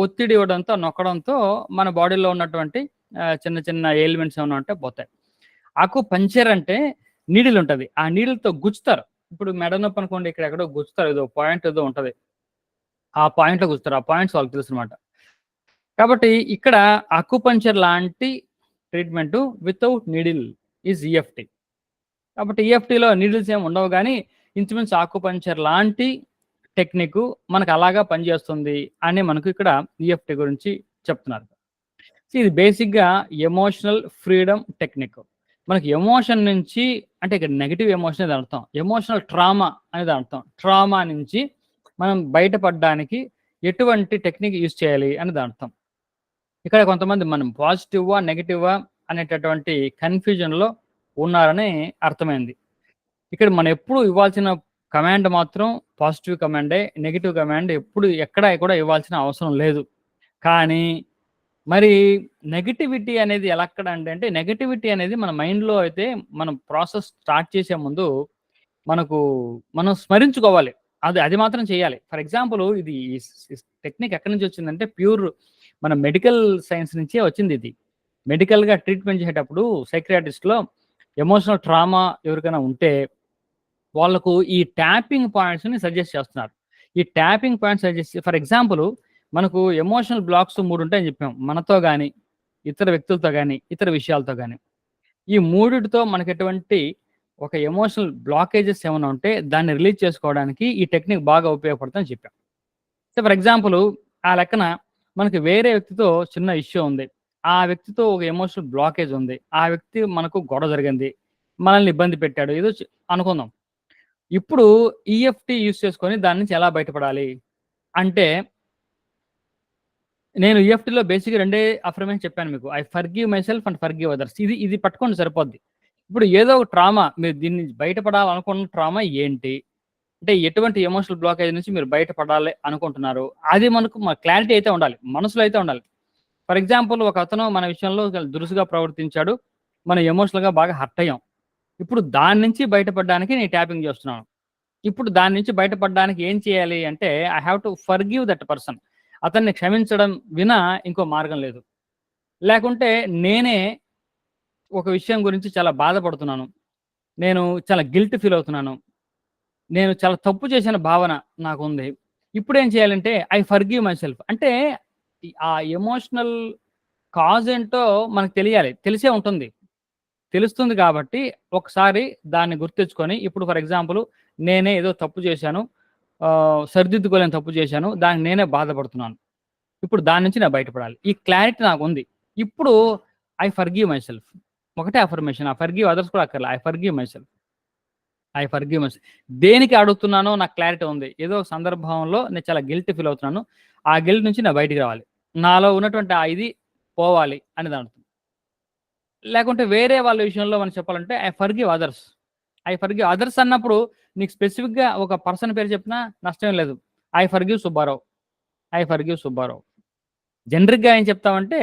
ఒత్తిడి ఇవ్వడంతో, నొక్కడంతో మన బాడీలో ఉన్నటువంటి చిన్న చిన్న ఎలిమెంట్స్ ఏమైనా ఉంటే పోతాయి. అక్యుపంక్చర్ అంటే నీడిల్ ఉంటది. ఆ నీడిల్‌తో గుచ్చుతారు. ఇప్పుడు మెడ నొప్పి అనుకోండి, ఇక్కడ ఎక్కడో గుచ్చుతారు. ఏదో పాయింట్ ఏదో ఉంటది. ఆ పాయింట్‌లో గుచ్చుతారు. ఆ పాయింట్స్ వాళ్ళకి తెలుసనమాట. కాబట్టి ఇక్కడ అక్యుపంక్చర్ లాంటి treatment without needle is EFT. కాబట్టి ఈఎఫ్టీలో నీడిల్స్ ఏమి ఉండవు గానీ, ఇంచుమించు అక్యుపంక్చర్ లాంటి టెక్నిక్ మనకు అలాగా పనిచేస్తుంది అని మనకు ఇక్కడ ఈఎఫ్టీ గురించి చెప్తున్నారు. ఇది బేసిక్‌గా ఎమోషనల్ ఫ్రీడమ్ టెక్నిక్. మనకి ఎమోషన్ నుంచి అంటే ఇక్కడ నెగెటివ్ ఎమోషన్ అనేది అర్థం. ఎమోషనల్ ట్రామా అనేది అర్థం. ట్రామా నుంచి మనం బయటపడడానికి ఎటువంటి టెక్నిక్ యూజ్ చేయాలి అని దాని అర్థం. ఇక్కడ కొంతమంది మనం పాజిటివా, నెగెటివా అనేటటువంటి కన్‌ఫ్యూజన్‌లో ఉన్నారని అర్థమైంది. ఇక్కడ మనం ఎప్పుడు ఇవ్వాల్సిన కమాండ్ మాత్రం పాజిటివ్ కమాండే. నెగెటివ్ కమాండ్ ఎప్పుడు ఎక్కడ కూడా ఇవ్వాల్సిన అవసరం లేదు. కానీ మరి నెగటివిటీ అనేది ఎలాక్కడ అంటే నెగటివిటీ అనేది మన మైండ్‌లో అయితే మనం ప్రాసెస్ స్టార్ట్ చేసే ముందు మనం స్మరించుకోవాలి. అది మాత్రం చేయాలి. ఫర్ ఎగ్జాంపుల్ ఇది టెక్నిక్ ఎక్కడి నుంచి వచ్చిందంటే ప్యూర్ మన మెడికల్ సైన్స్ నుంచే వచ్చిందిది. మెడికల్‌గా ట్రీట్మెంట్ చేసేటప్పుడు సైకియాట్రిస్ట్‌లో ఎమోషనల్ ట్రామా ఎవరికైనా ఉంటే వాళ్ళకు ఈ ట్యాపింగ్ పాయింట్స్‌ని సజెస్ట్ చేస్తున్నారు. ఈ tapping points suggest for example మనకు ఎమోషనల్ బ్లాక్స్ 3 ఉంటాయని చెప్పాం. మనతో గాని, ఇతర వ్యక్తులతో గాని, ఇతర విషయాలతో గాని. ఈ మూడిటితో మనకు ఎటువంటి ఒక ఎమోషనల్ బ్లాకేజెస్ ఏమైనా ఉంటే దాన్ని రిలీజ్ చేసుకోవడానికి ఈ టెక్నిక్ బాగా ఉపయోగపడుతుందని చెప్పాం. సో ఫర్ ఎగ్జాంపుల్ ఆ లెక్కన మనకి వేరే వ్యక్తితో చిన్న ఇష్యూ ఉంది. ఆ వ్యక్తితో ఒక ఎమోషనల్ బ్లాకేజ్ ఉంది. ఆ వ్యక్తి మనకు గొడవ జరిగింది. మనల్ని ఇబ్బంది పెట్టాడు. ఏదో అనుకుందాం. ఇప్పుడు ఈఎఫ్టీ యూజ్ చేసుకొని దాని నుంచి ఎలా బయటపడాలి? అంటే నేను ఈఎఫ్టీలో బేసిక్‌గా 2 అఫర్మేషన్ చెప్పాను మీకు. I forgive myself and forgive others. ఇది పట్టుకోండి సరిపోద్ది. ఇప్పుడు ఏదో ఒక ట్రామా మీరు దీని నుంచి బయటపడాలనుకున్న ట్రామా ఏంటి? అంటే ఎటువంటి ఎమోషనల్ బ్లాకేజ్ నుంచి మీరు బయటపడాలి అనుకుంటున్నారు? అది మనకు క్లారిటీ అయితే ఉండాలి. మనసులో అయితే ఉండాలి. ఫర్ ఎగ్జాంపుల్ ఒకతను మన విషయంలో దురుసుగా ప్రవర్తించాడు. మనం ఎమోషనల్‌గా బాగా హర్ట్ అయ్యాం. ఇప్పుడు దాని నుంచి బయటపడడానికి నేను ట్యాపింగ్ చేస్తున్నాను. ఇప్పుడు దాని నుంచి బయటపడడానికి ఏం చేయాలి అంటే I have to forgive that person. అతన్ని క్షమించడం వినా ఇంకో మార్గం లేదు. లేకుంటే నేనే ఒక విషయం గురించి చాలా బాధపడుతున్నాను. నేను చాలా గిల్ట్ ఫీల్ అవుతున్నాను. నేను చాలా తప్పు చేసిన భావన నాకుంది. ఇప్పుడేం చేయాలంటే ఐ ఫర్‌గివ్ మైసెల్ఫ్. అంటే ఆ ఎమోషనల్ కాజ్ ఏంటో మనకు తెలియాలి. తెలిసే ఉంటుంది. తెలుస్తుంది కాబట్టి ఒకసారి దాన్ని గుర్తెచ్చుకొని ఇప్పుడు ఫర్ ఎగ్జాంపుల్ నేనే ఏదో తప్పు చేశాను. సరిదిద్దుకోలేని తప్పు చేశాను. దానికి నేనే బాధపడుతున్నాను. ఇప్పుడు దాని నుంచి నేను బయటపడాలి. ఈ క్లారిటీ నాకుంది. ఇప్పుడు ఐ ఫర్‌గివ్ మైసెల్ఫ్. ఒకటే అఫర్మేషన్. ఐ ఫర్‌గివ్ అదర్స్ కూడా అక్కర్లే. I forgive myself. I forgive myself. దేనికి అడుగుతున్నానో నాకు క్లారిటీ ఉంది. ఏదో సందర్భంలో నేను చాలా గిల్ట్ ఫీల్ అవుతున్నాను. ఆ గిల్ట్ నుంచి నేను బయటికి రావాలి. నాలో ఉన్నటువంటి ఇది పోవాలి అని దాని అర్థం. లేకుంటే వేరే వాళ్ళ విషయంలో మనం చెప్పాలంటే I forgive others. I forgive others అన్నప్పుడు నీకు స్పెసిఫిక్‌గా ఒక పర్సన్ పేరు చెప్పినా నష్టం లేదు. I forgive Subbarao. I forgive Subbarao. జనరిక్‌గా ఏం చెప్తామంటే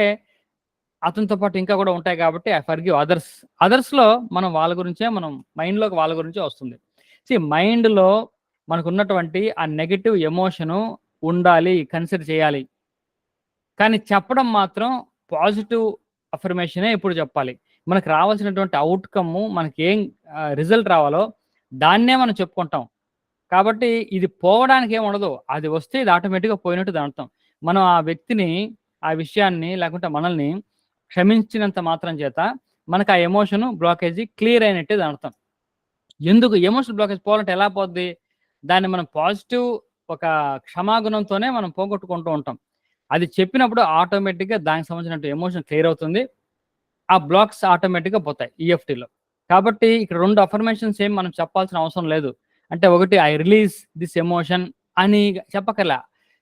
అతనితో పాటు ఇంకా కూడా ఉంటాయి కాబట్టి ఐ ఫర్‌గివ్ అదర్స్. అదర్స్‌లో మనం వాళ్ళ గురించే మనం మైండ్‌లోకి వాళ్ళ గురించే వస్తుంది. మైండ్‌లో మనకున్నటువంటి ఆ నెగెటివ్ ఎమోషను ఉండాలి. కన్సిడర్ చేయాలి. కానీ చెప్పడం మాత్రం పాజిటివ్ అఫర్మేషనే ఎప్పుడు చెప్పాలి. మనకు రావాల్సినటువంటి ఔట్‌కమ్ మనకేం రిజల్ట్ రావాలో దాన్నే మనం చెప్పుకుంటాం. కాబట్టి ఇది పోవడానికి ఏమి ఉండదు. అది వస్తే ఇది ఆటోమేటిక్‌గా పోయినట్టు దాని అర్థం. మనం ఆ వ్యక్తిని, ఆ విషయాన్ని లేకుంటే మనల్ని క్షమించినంత మాత్రం చేత మనకు ఆ ఎమోషను బ్లాకేజీ క్లియర్ అయినట్టే దాని అర్థం. ఎందుకు ఎమోషనల్ బ్లాకేజ్ పోవాలంటే ఎలా పోద్ది? దాన్ని మనం పాజిటివ్ ఒక క్షమాగుణంతోనే మనం పోగొట్టుకుంటూ ఉంటాం. అది చెప్పినప్పుడు ఆటోమేటిక్గా దానికి సంబంధించిన ఎమోషన్ క్లియర్ అవుతుంది. ఆ బ్లాక్స్ ఆటోమేటిక్గా పోతాయి ఈఎఫ్టీలో. కాబట్టి ఇక్కడ 2 అఫర్మేషన్స్ ఏం మనం చెప్పాల్సిన అవసరం లేదు. అంటే ఒకటి ఐ రిలీజ్ దిస్ ఎమోషన్ అని చెప్పక్కర్లా.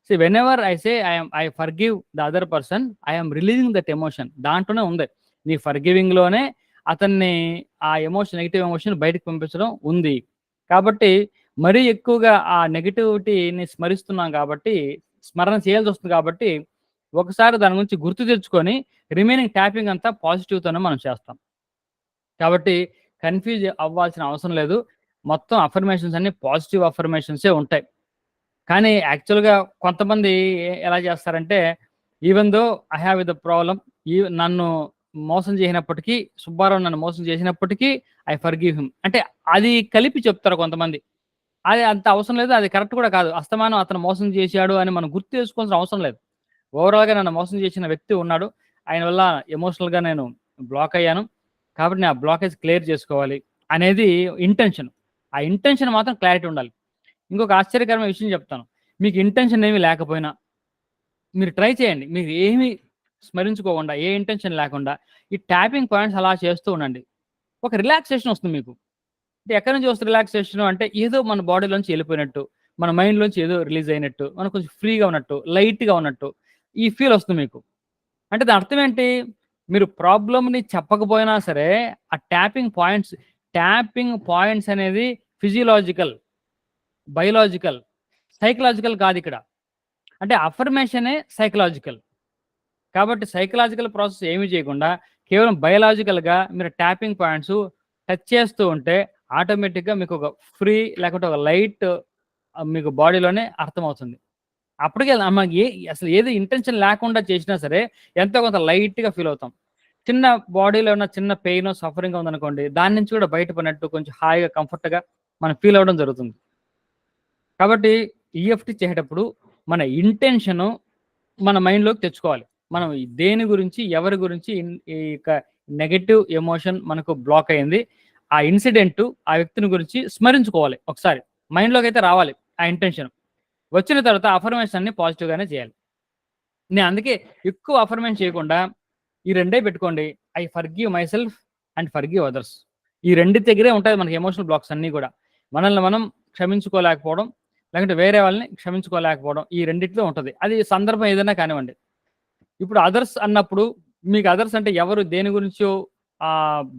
Whenever I say I forgive the other person, I am releasing that emotion. దాంట్లోనే ఉంది. నీ ఫర్గివింగ్‌లోనే అతన్ని ఆ ఎమోషన్, నెగెటివ్ ఎమోషన్ బయటకు పంపించడం ఉంది. కాబట్టి మరీ ఎక్కువగా ఆ నెగటివిటీని స్మరిస్తున్నాం కాబట్టి, స్మరణ చేయాల్సొస్తుంది కాబట్టి, ఒకసారి దాని గురించి గుర్తు తెచ్చుకొని రిమైనింగ్ ట్యాపింగ్ అంతా పాజిటివ్‌తోనే మనం చేస్తాం. కాబట్టి కన్‌ఫ్యూజ్ అవ్వాల్సిన అవసరం లేదు. మొత్తం అఫర్మేషన్స్ అన్నీ పాజిటివ్ అఫర్మేషన్సే ఉంటాయి. కానీ యాక్చువల్‌గా కొంతమంది ఎలా చేస్తారంటే, even though I have the problem, నన్ను మోసం చేసినప్పటికీ, సుబ్బారావు నన్ను మోసం చేసినప్పటికీ ఐ ఫర్‌గివ్ హిమ్. అంటే అది కలిపి చెప్తారు కొంతమంది. అది అంత అవసరం లేదు. అది కరెక్ట్ కూడా కాదు. అస్తమానం అతను మోసం చేశాడు అని మనం గుర్తు చేసుకోవాల్సిన అవసరం లేదు. ఓవరాల్‌గా నన్ను మోసం చేసిన వ్యక్తి ఉన్నాడు. ఆయన వల్ల ఎమోషనల్‌గా నేను బ్లాక్ అయ్యాను. కాబట్టి నా బ్లాకేజ్ క్లియర్ చేసుకోవాలి అనేది ఇంటెన్షన్. ఆ ఇంటెన్షన్ మాత్రం క్లారిటీ ఉండాలి. ఇంకొక ఆశ్చర్యకరమైన విషయం చెప్తాను. మీకు ఇంటెన్షన్ ఏమి లేకపోయినా మీరు ట్రై చేయండి. మీరు ఏమి స్మరించుకోకుండా, ఏ ఇంటెన్షన్ లేకుండా ఈ ట్యాపింగ్ పాయింట్స్ అలా చేస్తూ ఉండండి. ఒక రిలాక్సేషన్ వస్తుంది మీకు. అంటే ఎక్కడి నుంచి వస్తుంది రిలాక్సేషన్ అంటే ఏదో మన బాడీలోంచి వెళ్ళిపోయినట్టు, మన మైండ్‌లోంచి ఏదో రిలీజ్ అయినట్టు, మనం కొంచెం ఫ్రీగా ఉన్నట్టు, లైట్‌గా ఉన్నట్టు ఈ ఫీల్ వస్తుంది మీకు. అంటే దాని అర్థం ఏంటి? మీరు ప్రాబ్లమ్‌ని చెప్పకపోయినా సరే, ఆ ట్యాపింగ్ పాయింట్స్ అనేది ఫిజియోలాజికల్, బయోలాజికల్, సైకలాజికల్ కాదిక్కడ. అంటే అఫర్మేషనే సైకలాజికల్. కాబట్టి సైకలాజికల్ ప్రాసెస్ ఏమి చేయకుండా కేవలం బయోలాజికల్‌గా మీరు ట్యాపింగ్ పాయింట్స్ టచ్ చేస్తూ ఉంటే ఆటోమేటిక్‌గా మీకు ఒక ఫ్రీ లేకపోతే ఒక లైట్ మీకు బాడీలోనే అర్థమవుతుంది. అప్పటికే మనకి అసలు ఏది ఇంటెన్షన్ లేకుండా చేసినా సరే ఎంతో కొంత లైట్‌గా ఫీల్ అవుతాం. చిన్న బాడీలో ఉన్న చిన్న పెయినో, సఫరింగో ఉందనుకోండి, దాని నుంచి కూడా బయటపడినట్టు కొంచెం హాయిగా, కంఫర్ట్‌గా మనం ఫీల్ అవ్వడం జరుగుతుంది. కాబట్టి ఈఎఫ్‌టీ చేసేటప్పుడు మన ఇంటెన్షను మన మైండ్‌లోకి తెచ్చుకోవాలి. మనం దేని గురించి, ఎవరి గురించి ఈ యొక్క నెగెటివ్ ఎమోషన్ మనకు బ్లాక్ అయింది. ఆ ఇన్సిడెంటు, ఆ వ్యక్తిని గురించి స్మరించుకోవాలి ఒకసారి. మైండ్‌లోకైతే రావాలి ఆ ఇంటెన్షన్. వచ్చిన తర్వాత అఫర్మేషన్ అన్ని పాజిటివ్‌గానే చేయాలి. నేను అందుకే ఎక్కువ అఫర్మేషన్ చేయకుండా ఈ రెండే పెట్టుకోండి. I forgive myself and forgive others. ఈ రెండిటి దగ్గరే ఉంటాయి మనకి ఎమోషనల్ బ్లాక్స్ అన్నీ కూడా. మనల్ని మనం క్షమించుకోలేకపోవడం, లేకపోతే వేరే వాళ్ళని క్షమించుకోలేకపోవడం ఈ రెండిట్లో ఉంటది. అది సందర్భం ఏదైనా కానివ్వండి. ఇప్పుడు అదర్స్ అన్నప్పుడు మీకు అదర్స్ అంటే ఎవరు దేని గురించో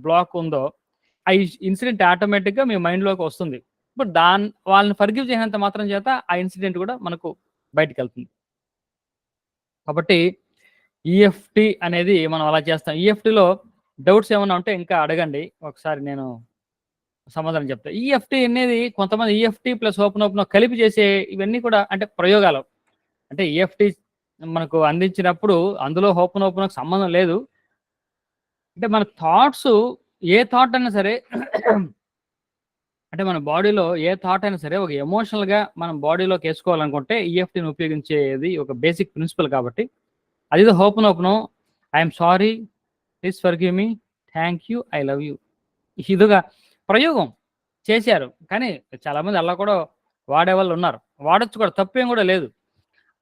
బ్లాక్ ఉందో, ఆ ఇన్సిడెంట్ ఆటోమేటిక్‌గా మీ మైండ్‌లోకి వస్తుంది. ఇప్పుడు వాళ్ళని ఫర్‌గివ్ చేసినంత మాత్రం చేత ఆ ఇన్సిడెంట్ కూడా మనకు బయటికెళ్తుంది. కాబట్టి ఈఎఫ్‌టీ అనేది మనం అలా చేస్తాం. ఈఎఫ్‌టీలో డౌట్స్ ఏమన్నా ఉంటే ఇంకా అడగండి. ఒకసారి నేను సమాధానం చెప్తా. ఈఎఫ్‌టీ అనేది కొంతమంది ఈఎఫ్‌టీ ప్లస్ ఓపెన్ కలిపి చేసే ఇవన్నీ కూడా అంటే ప్రయోగాలు. అంటే ఈఎఫ్‌టీ మనకు అందించినప్పుడు అందులో ఓపెన్‌కి సంబంధం లేదు. అంటే మన థాట్స్ ఏ థాట్ అయినా సరే అంటే మన బాడీలో ఏ థాట్ అయినా సరే ఒక ఎమోషనల్‌గా మనం బాడీలోకేసుకోవాలనుకుంటే ఈఎఫ్‌టీని ఉపయోగించేది ఒక బేసిక్ ప్రిన్సిపల్ కాబట్టి అదేదో open I am sorry, please forgive me, thank you, I love you. ఇదొక ప్రయోగం చేశారు. కానీ చాలామంది అలా కూడా వాడేవాళ్ళున్నారు. వాడొచ్చు కూడా తప్పేం కూడా లేదు.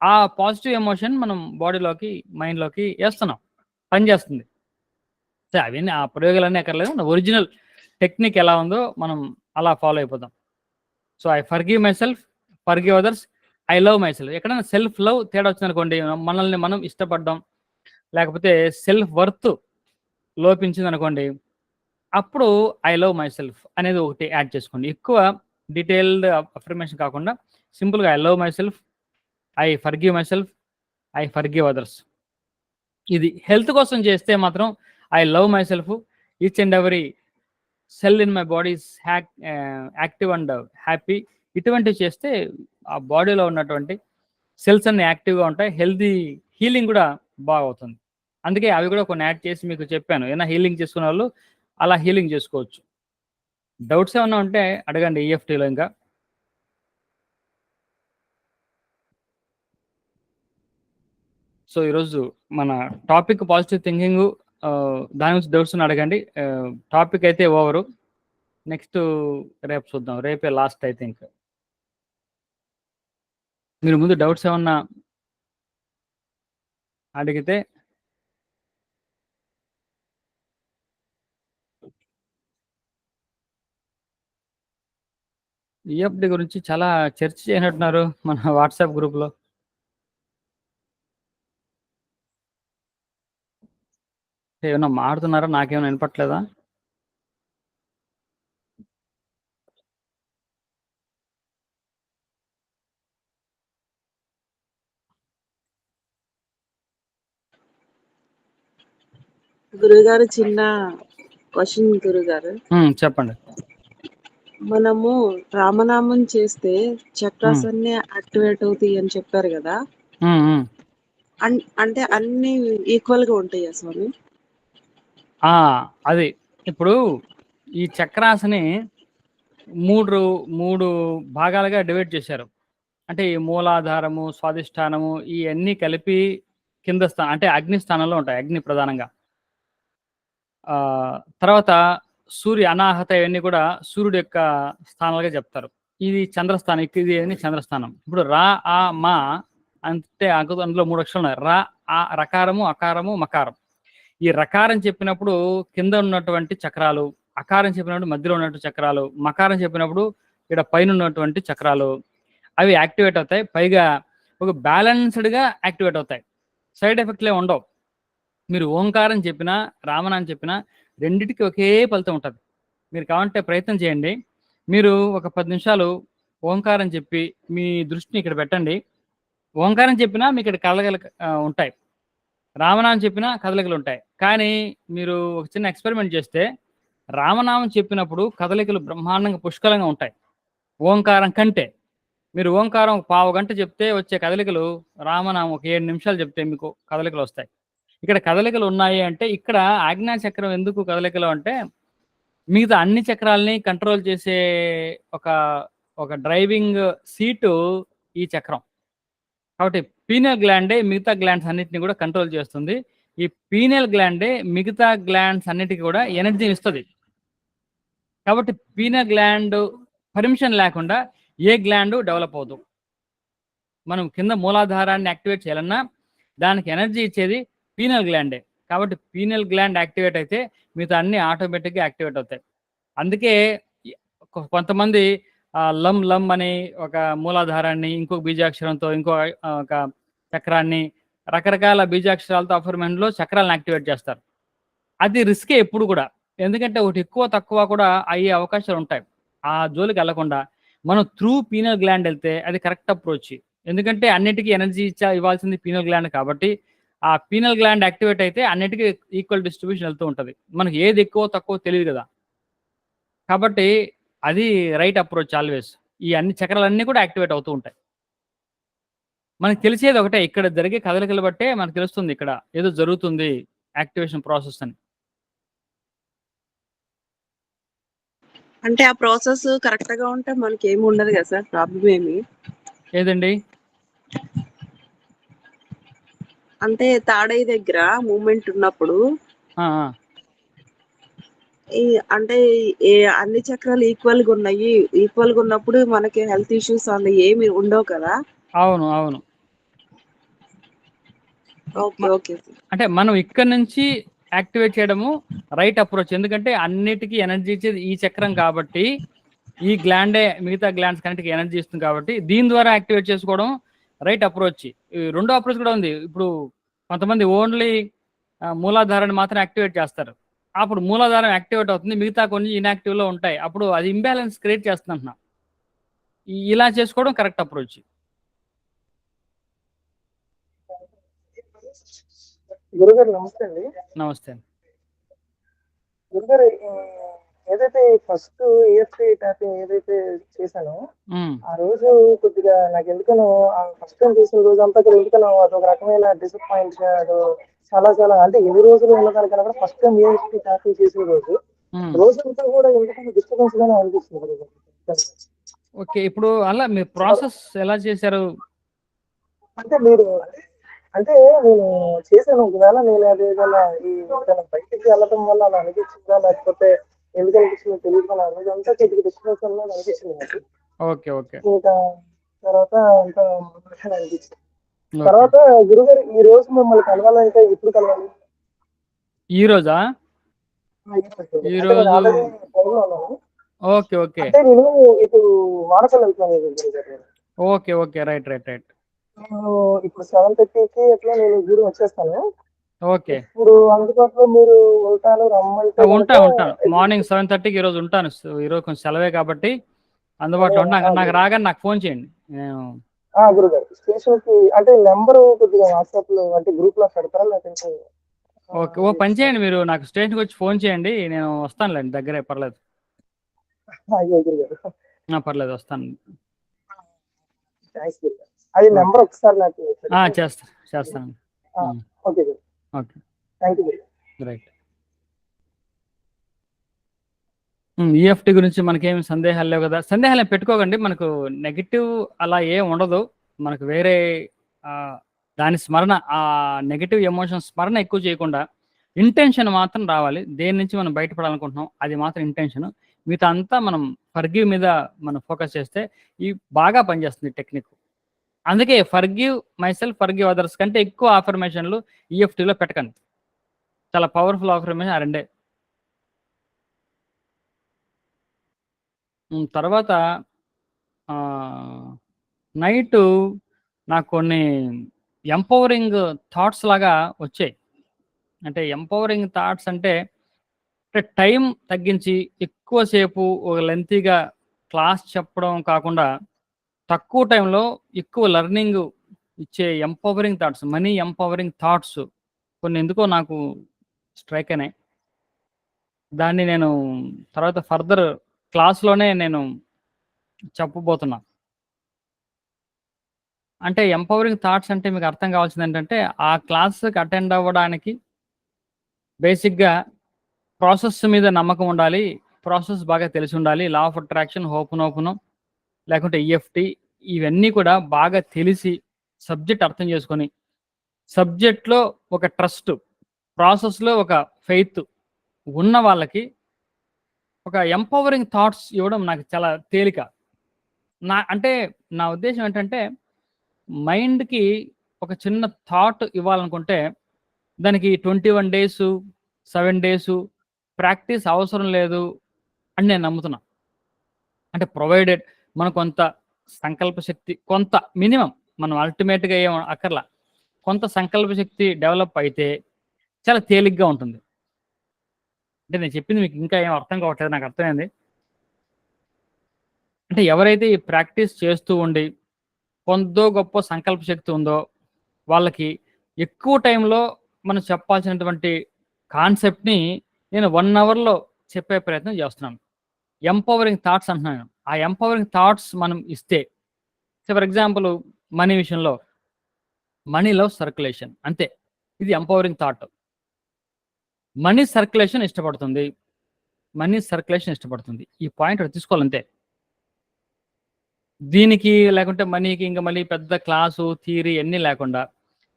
ఆ పాజిటివ్ ఎమోషన్ మనం బాడీలోకి, మైండ్‌లోకి ఏస్తున్నాం. పనిచేస్తుంది. అవన్నీ ఆ ప్రయోగాలన్నీ అక్కర్లేదు. ఒరిజినల్ టెక్నిక్ ఎలా ఉందో మనం అలా ఫాలో అయిపోదాం. So, I forgive myself, forgive others, I love myself. ఎక్కడైనా సెల్ఫ్ లవ్ తేడా వచ్చిందనుకోండి, మనల్ని మనం ఇష్టపడడం, లేకపోతే సెల్ఫ్ వర్త్ లోపించిందనుకోండి, అప్పుడు ఐ లవ్ మైసెల్ఫ్ అనేది ఒకటి యాడ్ చేసుకోండి. ఎక్కువ డీటెయిల్డ్ అఫర్మేషన్ కాకుండా సింపుల్‌గా I love myself, I forgive myself, I forgive others. ఇది హెల్త్ కోసం చేస్తే మాత్రం I love my self, each and every cell in my body is active and happy. ఇటువంటివి చేస్తే ఆ బాడీలో ఉన్నటువంటి సెల్స్ అన్ని యాక్టివ్‌గా ఉంటాయి. హీలింగ్ కూడా బాగవుతుంది. అందుకే అవి కూడా కొన్ని యాడ్ చేసి మీకు చెప్పాను. ఏమైనా హీలింగ్ చేసుకునే వాళ్ళు అలా హీలింగ్ చేసుకోవచ్చు. డౌట్స్ ఏమన్నా ఉంటే అడగండి ఈఎఫ్టీలో ఇంకా. సో, ఈరోజు మన టాపిక్ పాజిటివ్ థింకింగు, దాని గురించి డౌట్స్ ఉన్న అడగండి. టాపిక్ అయితే ఓవరు. నెక్స్ట్ రేపు చూద్దాం. రేపే లాస్ట్ ఐ థింక్. మీరు ముందు డౌట్స్ ఏమన్నా అడిగితే ఈఎఫ్డి గురించి చాలా చర్చ చేయనట్టున్నారు మన వాట్సాప్ గ్రూప్లో. ఏమన్నా మాడుతున్నారా? నాకేమైనా వినపట్లేదా? గురుగారు చిన్న క్వశ్చన్ గురుగారు. చెప్పండి. మనము రామనామం చేస్తే చక్రాస్ అన్ని యాక్టివేట్ అవుతాయి అని చెప్పారు కదా, అంటే అన్ని ఈక్వల్ గా ఉంటాయా స్వామి? అది ఇప్పుడు ఈ చక్రాస్ని మూడు భాగాలుగా డివైడ్ చేశారు. అంటే ఈ మూలాధారము, స్వాధిష్టానము ఇవన్నీ కలిపి కింద అంటే అగ్ని స్థానంలో ఉంటాయి, అగ్ని ప్రధానంగా. తర్వాత సూర్య అనాహత ఇవన్నీ కూడా సూర్యుడు యొక్క స్థానాలుగా చెప్తారు. ఇది చంద్రస్థానం, ఇది అని చంద్రస్థానం. ఇప్పుడు రా ఆ మా అంటే అందులో 3 అక్షరాలు ఉన్నాయి. రా ఆ రకారము, అకారము, మకారం. ఈ రకారం చెప్పినప్పుడు కింద ఉన్నటువంటి చక్రాలు, అకారం చెప్పినప్పుడు మధ్యలో ఉన్నటువంటి చక్రాలు, మకారం చెప్పినప్పుడు ఇక్కడ పైన ఉన్నటువంటి చక్రాలు అవి యాక్టివేట్ అవుతాయి. పైగా ఒక బ్యాలెన్స్డ్గా యాక్టివేట్ అవుతాయి. సైడ్ ఎఫెక్ట్లే ఉండవు. మీరు ఓంకారం చెప్పినా, రామనామం చెప్పినా రెండిటికి ఒకే ఫలితం ఉంటుంది. మీరు కావాలంటే ప్రయత్నం చేయండి. మీరు ఒక 10 నిమిషాలు ఓంకారం చెప్పి మీ దృష్టిని ఇక్కడ పెట్టండి. ఓంకారం చెప్పినా మీకు ఇక్కడ కదలికలు ఉంటాయి, రామనామం చెప్పినా కదలికలు ఉంటాయి. కానీ మీరు ఒక చిన్న ఎక్స్పెరిమెంట్ చేస్తే రామనామం చెప్పినప్పుడు కదలికలు బ్రహ్మాండంగా పుష్కలంగా ఉంటాయి ఓంకారం కంటే. మీరు ఓంకారం 1/2 గంట చెప్తే వచ్చే కదలికలు రామనామం ఒక 7 నిమిషాలు చెప్తే మీకు కదలికలు వస్తాయి. ఇక్కడ కదలికలు ఉన్నాయి అంటే ఇక్కడ ఆజ్ఞా చక్రం ఎందుకు కదలికలు అంటే మిగతా అన్ని చక్రాలని కంట్రోల్ చేసే ఒక డ్రైవింగ్ సీటు ఈ చక్రం. కాబట్టి పీనియల్ గ్లాండే మిగతా గ్లాండ్స్ అన్నిటిని కూడా కంట్రోల్ చేస్తుంది. ఈ పీనియల్ గ్లాండే మిగతా గ్లాండ్స్ అన్నిటికీ కూడా ఎనర్జీని ఇస్తుంది. కాబట్టి పీనియల్ గ్లాండ్ పర్మిషన్ లేకుండా ఏ గ్లాండ్ డెవలప్ అవుతుంది. మనం కింద మూలాధారాన్ని యాక్టివేట్ చేయాలన్నా దానికి ఎనర్జీ ఇచ్చేది పీనియల్ గ్లాండే. కాబట్టి పీనియల్ గ్లాండ్ యాక్టివేట్ అయితే మిగతా అన్ని ఆటోమేటిక్గా యాక్టివేట్ అవుతాయి. అందుకే కొంతమంది లమ్ లమ్ అని ఒక మూలాధారాన్ని, ఇంకొక బీజాక్షరంతో ఒక చక్రాన్ని, రకరకాల బీజాక్షరాలతో అఫర్మెంట్లో చక్రాలను యాక్టివేట్ చేస్తారు. అది రిస్కే ఎప్పుడు కూడా. ఎందుకంటే ఒకటి ఎక్కువ తక్కువ కూడా అయ్యే అవకాశాలు ఉంటాయి. ఆ జోలికి వెళ్లకుండా మనం త్రూ పీనల్ గ్లాండ్ వెళ్తే అది కరెక్ట్ అప్రోచ్. ఎందుకంటే అన్నిటికీ ఎనర్జీ ఇవ్వాల్సింది పీనల్ గ్లాండ్. కాబట్టి ఆ పీనల్ గ్లాండ్ యాక్టివేట్ అయితే అన్నిటికీ ఈక్వల్ డిస్ట్రిబ్యూషన్ వెళ్తూ ఉంటుంది. మనకి ఏది ఎక్కువ తక్కువ తెలియదు కదా. కాబట్టి అది రైట్ అప్రోచ్ ఆల్వేస్. ఈ అన్ని చక్రాలన్నీ కూడా యాక్టివేట్ అవుతూ ఉంటాయి. మనకు తెలిసేది ఒకటే, ఇక్కడ జరిగే కదలికలు బట్టే మనకు తెలుస్తుంది ఇక్కడ ఏదో జరుగుతుంది యాక్టివేషన్ ప్రాసెస్ అని. అంటే ఆ ప్రాసెస్ కరెక్ట్ గా ఉంటే మనకి ఏమి ఉండదు కదా సార్, ప్రాబ్లం ఏమి? ఏదండి? అంటే తాడై దగ్గర మూమెంట్ ఉన్నప్పుడు అంటే అన్ని చక్రాలు ఈక్వల్ గా ఉన్నాయి. ఈక్వల్ గా ఉన్నప్పుడు మనకి హెల్త్ ఇష్యూస్ అలా ఏమి ఉండవు కదా? అవును అవును. ఓకే. అంటే మనం ఇక్కడ నుంచి యాక్టివేట్ చేయడము రైట్ అప్రోచ్. ఎందుకంటే అన్నిటికీ ఎనర్జీ ఇచ్చేది ఈ చక్రం కాబట్టి, ఈ గ్లాండే మిగతా గ్లాండ్స్ కన్నిటికి ఎనర్జీ ఇస్తుంది కాబట్టి దీని ద్వారా యాక్టివేట్ చేసుకోవడం రైట్ అప్రోచ్. రెండో అప్రోచ్ కూడా ఉంది. ఇప్పుడు కొంతమంది ఓన్లీ మూలాధారాన్ని మాత్రం యాక్టివేట్ చేస్తారు. అప్పుడు మూలాధారం యాక్టివేట్ అవుతుంది, మిగతా కొన్ని ఇన్యాక్టివ్లో ఉంటాయి. అప్పుడు అది ఇంబ్యాలెన్స్ క్రియేట్ చేస్తుంది అంటున్నా. ఇలా చేసుకోవడం కరెక్ట్ అప్రోచ్. గురుగారు నమస్తే అండి. నమస్తే. గురుగారు ఏదైతే ఫస్ట్ ఈఎఫ్టీ ట్యాపింగ్ ఏదైతే చేశానో ఆ రోజు కొద్దిగా నాకు ఎందుకనో ఫస్ట్ టైం చేసిన రోజు అంతా కూడా ఎందుకనో అదొక రకమైన డిసప్పాయింట్. చాలా చాలా అంటే ఎన్ని రోజులు ఉన్నదానికన్నా కూడా ఫస్ట్ టైం ఈఎఫ్టీ ట్యాపింగ్ చేసిన రోజంతా కూడా ఎందుకన్నా డిస్టర్బెన్స్ గానే అనిపిస్తుంది. ఓకే, ఇప్పుడు అలా మీ ప్రాసెస్ ఎలా చేశారు? అంటే మీరు అంటే నేను చేశాను. ఒకవేళ నేను అది ఏదైనా బయటికి వెళ్ళడం వల్ల అలా అనిపించిందా, లేకపోతే ఎందుకు అనిపించిందో తెలియదు. కానీ ఆ రోజు అంతా కొద్దిగా డిస్టర్బెన్స్ అనిపించింది నాకు. Okay okay. ఇంకా తర్వాత అంతా అనిపించింది. ఓకే తర్వాత గురుగారు ఈ రోజు మిమ్మల్ని కలవాలంటే ఎప్పుడు కలవాలి? ఈ రోజా ఈ అంటే నేను రోజు ఆల్రెడీ ఫోన్లో ఉన్నాను. ఓకే ఓకే అంటే నేను ఇటు వాడపల్లి వెళ్తున్నాను గురుగారు. Okay okay right right right నేను ఇప్పుడు 7:30కి అట్లా నేను గూడెం వచ్చేస్తాను. ఓకే ఇప్పుడు అందుబాటులో మీరు ఉంటాను రమ్మంటే కనుక ఉంటాను మార్నింగ్ 7:30కి ఈరోజు ఉంటాను. ఈరోజు కొంచెం సెలవే కాబట్టి అందుబాటులో ఉంటాను. నాకు రాగానే నాకు ఫోన్ చేయండి. నేను గురుగారు స్టేషన్ కి అంటే నెంబర్ కొద్దిగా వాట్సాప్ లో అంటే గ్రూప్ లో పెడతారా లేకపోతే ఓకే ఓ పని చేయండి, మీరు నాకు స్టేషన్కి వచ్చి ఫోన్ చేయండి, నేను వస్తానులేండి, దగ్గరే పర్లేదు. అయ్యో గురుగారు పర్లేదు వస్తాను. థ్యాంక్స్ గురుగారు. అది నెంబర్ ఒకసారి నాకు చేస్తాను. Okay Guru okay thank you Guru right. EFT గురించి మనకేమి సందేహాలు లేవు కదా? సందేహాలు ఏం పెట్టుకోకండి, మనకు నెగిటివ్ అలా ఏం ఉండదు. మనకు వేరే దాని స్మరణ, ఆ నెగిటివ్ ఎమోషన్ స్మరణ ఎక్కువ చేయకుండా ఇంటెన్షన్ మాత్రం రావాలి. దేని నుంచి మనం బయటపడాలనుకుంటున్నాం అది మాత్రం ఇంటెన్షన్. మిగతా అంతా మనం ఫర్గివ్ మీద మనం ఫోకస్ చేస్తే ఈ బాగా పనిచేస్తుంది టెక్నిక్. అందుకే forgive my self, forgive others కంటే ఎక్కువ ఆఫర్మేషన్లు ఈఎఫ్టీలో పెట్టకండి. చాలా పవర్ఫుల్ ఆఫర్మేషన్ ఆ రెండే. తర్వాత నైటు నాకు కొన్ని ఎంపవరింగ్ థాట్స్ లాగా వచ్చాయి. అంటే ఎంపవరింగ్ థాట్స్ అంటే టైం తగ్గించి ఎక్కువసేపు ఒక లెంతీగా క్లాస్ చెప్పడం కాకుండా తక్కువ టైంలో ఎక్కువ లెర్నింగ్ ఇచ్చే empowering thoughts, money empowering thoughts కొన్ని ఎందుకో నాకు స్ట్రైక్ అయినాయి. దాన్ని నేను తర్వాత ఫర్దర్ క్లాస్లోనే నేను చెప్పబోతున్నా. అంటే ఎంపవరింగ్ థాట్స్ అంటే మీకు అర్థం కావాల్సింది ఏంటంటే ఆ క్లాస్కి అటెండ్ అవ్వడానికి బేసిక్గా ప్రాసెస్ మీద నమ్మకం ఉండాలి, ప్రాసెస్ బాగా తెలిసి ఉండాలి. లా ఆఫ్ అట్రాక్షన్, హోపనోపనో లేకుంటే ఈఎఫ్టీ ఇవన్నీ కూడా బాగా తెలిసి సబ్జెక్ట్ అర్థం చేసుకొని సబ్జెక్ట్లో ఒక ట్రస్ట్, ప్రాసెస్లో ఒక ఫెయిత్ ఉన్న వాళ్ళకి ఒక ఎంపవరింగ్ థాట్స్ ఇవ్వడం నాకు చాలా తేలిక. అంటే నా ఉద్దేశం ఏంటంటే మైండ్కి ఒక చిన్న థాట్ ఇవ్వాలనుకుంటే దానికి 21 days 7 days ప్రాక్టీస్ అవసరం లేదు అని నేను నమ్ముతున్నా. అంటే ప్రొవైడెడ్ మనం కొంత సంకల్ప శక్తి, కొంత మినిమం, మనం అల్టిమేట్గా ఏం అక్కర్లా, కొంత సంకల్ప శక్తి డెవలప్ అయితే చాలా తేలిగ్గా ఉంటుంది. అంటే నేను చెప్పింది మీకు ఇంకా ఏం అర్థం కావట్లేదు, నాకు అర్థమైంది. అంటే ఎవరైతే ఈ ప్రాక్టీస్ చేస్తూ ఉండి కొంత గొప్ప సంకల్ప శక్తి ఉందో వాళ్ళకి ఎక్కువ టైంలో మనం చెప్పాల్సినటువంటి కాన్సెప్ట్ని నేను 1 hourలో చెప్పే ప్రయత్నం చేస్తున్నాను. ఎంపవరింగ్ థాట్స్ అంటున్నాను. ఆ ఎంపవరింగ్ థాట్స్ మనం ఇస్తే, ఫర్ ఎగ్జాంపుల్ మనీ విషయంలో మనీ లవ్ సర్క్యులేషన్, అంతే, ఇది ఎంపవరింగ్ థాట్. మనీ సర్క్యులేషన్ ఇష్టపడుతుంది, మనీ సర్క్యులేషన్ ఇష్టపడుతుంది, ఈ పాయింట్ తీసుకోవాలంతే. దీనికి లేకుంటే మనీకి ఇంకా మళ్ళీ పెద్ద క్లాసు థియరీ అన్నీ లేకుండా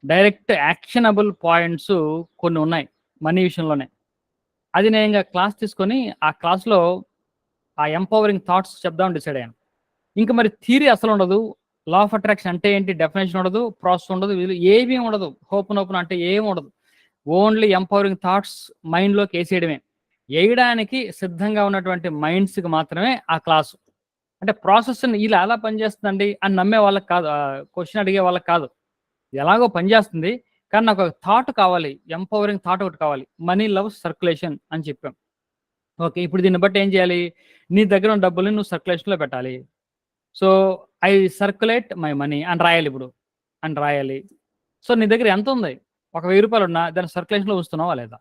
డైరెక్ట్ యాక్షనబుల్ పాయింట్స్ కొన్ని ఉన్నాయి మనీ విషయంలోనే. అది నేను ఇంకా క్లాస్ తీసుకొని ఆ క్లాస్లో ఆ ఎంపవరింగ్ థాట్స్ చెప్దామని డిసైడ్ అయ్యాను. ఇంకా మరి థియరీ అసలు ఉండదు, లా ఆఫ్ అట్రాక్షన్ అంటే ఏంటి డెఫినేషన్ ఉండదు, ప్రాసెస్ ఉండదు, ఏమీ ఉండదు, ఓపెన్ అంటే ఏమి ఉండదు. ఓన్లీ ఎంపవరింగ్ థాట్స్ మైండ్లోకి వేసేయడమే. వేయడానికి సిద్ధంగా ఉన్నటువంటి మైండ్స్కి మాత్రమే ఆ క్లాసు. అంటే ప్రాసెస్ ఇలా ఎలా పనిచేస్తుందండి అని నమ్మే వాళ్ళకి కాదు, క్వశ్చన్ అడిగే వాళ్ళకి కాదు. ఎలాగో పనిచేస్తుంది, కానీ నాకు ఒక థాట్ కావాలి, ఎంపవరింగ్ థాట్ ఒకటి కావాలి. మనీ లవ్ సర్క్యులేషన్ అని చెప్పాం. ఓకే, ఇప్పుడు దీన్ని బట్టి ఏం చేయాలి? నీ దగ్గర ఉన్న డబ్బుల్ని నువ్వు సర్క్యులేషన్లో పెట్టాలి. So I circulate my money అని రాయాలి, ఇప్పుడు అని రాయాలి. సో నీ దగ్గర ఎంత ఉంది? ఒక 1000 రూపాయలు ఉన్నా దాన్ని సర్క్యులేషన్లో ఉంచుతున్నావా లేదా?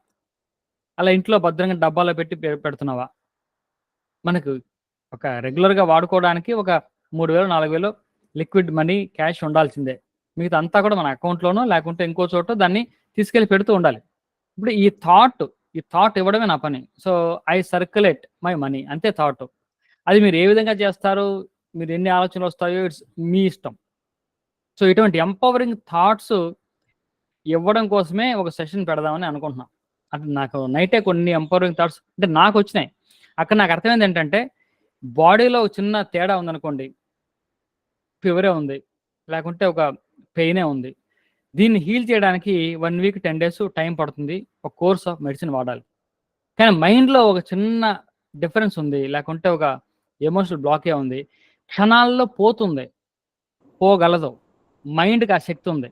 అలా ఇంట్లో భద్రంగా డబ్బాలో పెట్టి పెడుతున్నావా? మనకు ఒక రెగ్యులర్గా వాడుకోవడానికి ఒక 3000 4000 లిక్విడ్ మనీ క్యాష్ ఉండాల్సిందే. మిగతా అంతా కూడా మన అకౌంట్లోనో లేకుంటే ఇంకో చోట దాన్ని తీసుకెళ్ళి పెడుతూ ఉండాలి. ఇప్పుడు ఈ థాట్ ఇవ్వడమే నా పని. So I circulate my money, అంతే థాట్. అది మీరు ఏ విధంగా చేస్తారు, మీరు ఎన్ని ఆలోచనలు వస్తాయో ఇట్స్ మీ ఇష్టం. సో ఇటువంటి ఎంపవరింగ్ థాట్స్ ఇవ్వడం కోసమే ఒక సెషన్ పెడదామని అనుకుంటున్నాను. అంటే నాకు నైటే కొన్ని ఎంపవరింగ్ థాట్స్ అంటే నాకు వచ్చినాయి. అక్కడ నాకు అర్థమైంది ఏంటంటే బాడీలో చిన్న తేడా ఉందనుకోండి, ఫీవరే ఉంది లేకుంటే ఒక పెయినే ఉంది, దీన్ని హీల్ చేయడానికి 1 వీక్ 10 డేస్ టైం పడుతుంది. ఒక కోర్స్ ఆఫ్ మెడిసిన్ వాడాలి. కానీ మైండ్లో ఒక చిన్న డిఫరెన్స్ ఉంది, లేకుంటే ఒక ఎమోషనల్ బ్లాకే ఉంది. క్షణాల్లో పోతుంది, పోగలదు. మైండ్కి ఆ శక్తి ఉంది.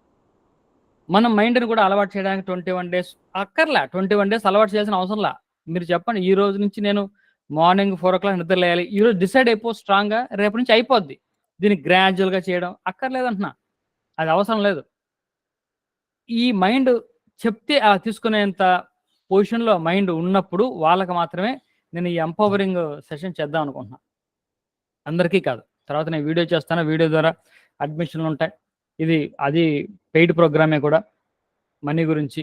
మనం మైండ్ని కూడా అలవాటు చేయడానికి 21 డేస్ అక్కర్లే. 21 డేస్ అలవాటు చేయాల్సిన అవసరంలా. మీరు చెప్పండి, ఈ రోజు నుంచి నేను మార్నింగ్ 4 o'clock నిద్ర లేయాలి, ఈరోజు డిసైడ్ అయిపో స్ట్రాంగ్గా, రేపు నుంచి అయిపోద్ది. దీన్ని గ్రాడ్యువల్గా చేయడం అక్కర్లేదంటున్నా, అది అవసరం లేదు. ఈ మైండ్ చెప్తే ఆ తీసుకునేంత పొజిషన్లో మైండ్ ఉన్నప్పుడు వాళ్ళకి మాత్రమే నేను ఈ ఎంపవరింగ్ సెషన్ చేద్దాం అనుకుంటున్నా. అందరికీ కాదు. తర్వాత నేను వీడియో చేస్తాను, వీడియో ద్వారా అడ్మిషన్లు ఉంటాయి. అది పెయిడ్ ప్రోగ్రామే కూడా, మనీ గురించి.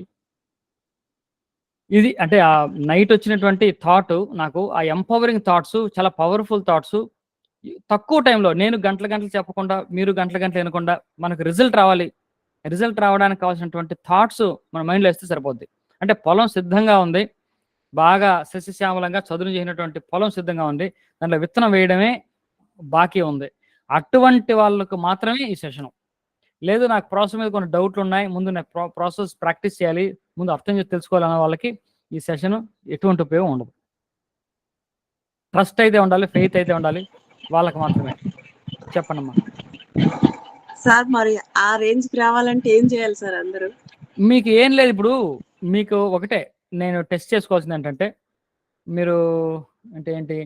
ఇది అంటే ఆ నైట్ వచ్చినటువంటి థాట్, నాకు ఆ ఎంపవరింగ్ థాట్స్, చాలా పవర్ఫుల్ థాట్స్. తక్కువ టైంలో, నేను గంటలు చెప్పకుండా, మీరు గంటలు వినకుండా మనకు రిజల్ట్ రావాలి. రిజల్ట్ రావడానికి కావాల్సినటువంటి థాట్స్ మన మైండ్లో వేస్తే సరిపోద్ది. అంటే పొలం సిద్ధంగా ఉంది, బాగా సస్యశ్యామలంగా చదును చేసినటువంటి పొలం సిద్ధంగా ఉంది, దాంట్లో విత్తనం వేయడమే బాకీ ఉంది. అటువంటి వాళ్ళకు మాత్రమే ఈ సెషను. లేదు నాకు ప్రాసెస్ మీద కొన్ని డౌట్లు ఉన్నాయి, ముందు నేను ప్రాసెస్ ప్రాక్టీస్ చేయాలి, ముందు అర్థం చేసి తెలుసుకోవాలన్న వాళ్ళకి ఈ సెషన్ ఎటువంటి ఉపయోగం ఉండదు. ట్రస్ట్ అయితే ఉండాలి, ఫెయిత్ అయితే ఉండాలి, వాళ్ళకి మాత్రమే. చెప్పండమ్మా. సార్ మరి ఆ రేంజ్కి రావాలంటే ఏం చేయాలి సార్ అందరూ? మీకు ఏం లేదు, ఇప్పుడు మీకు ఒకటే నేను టెస్ట్ చేసుకోవాల్సింది ఏంటంటే, మీరు అంటే ఏంటి,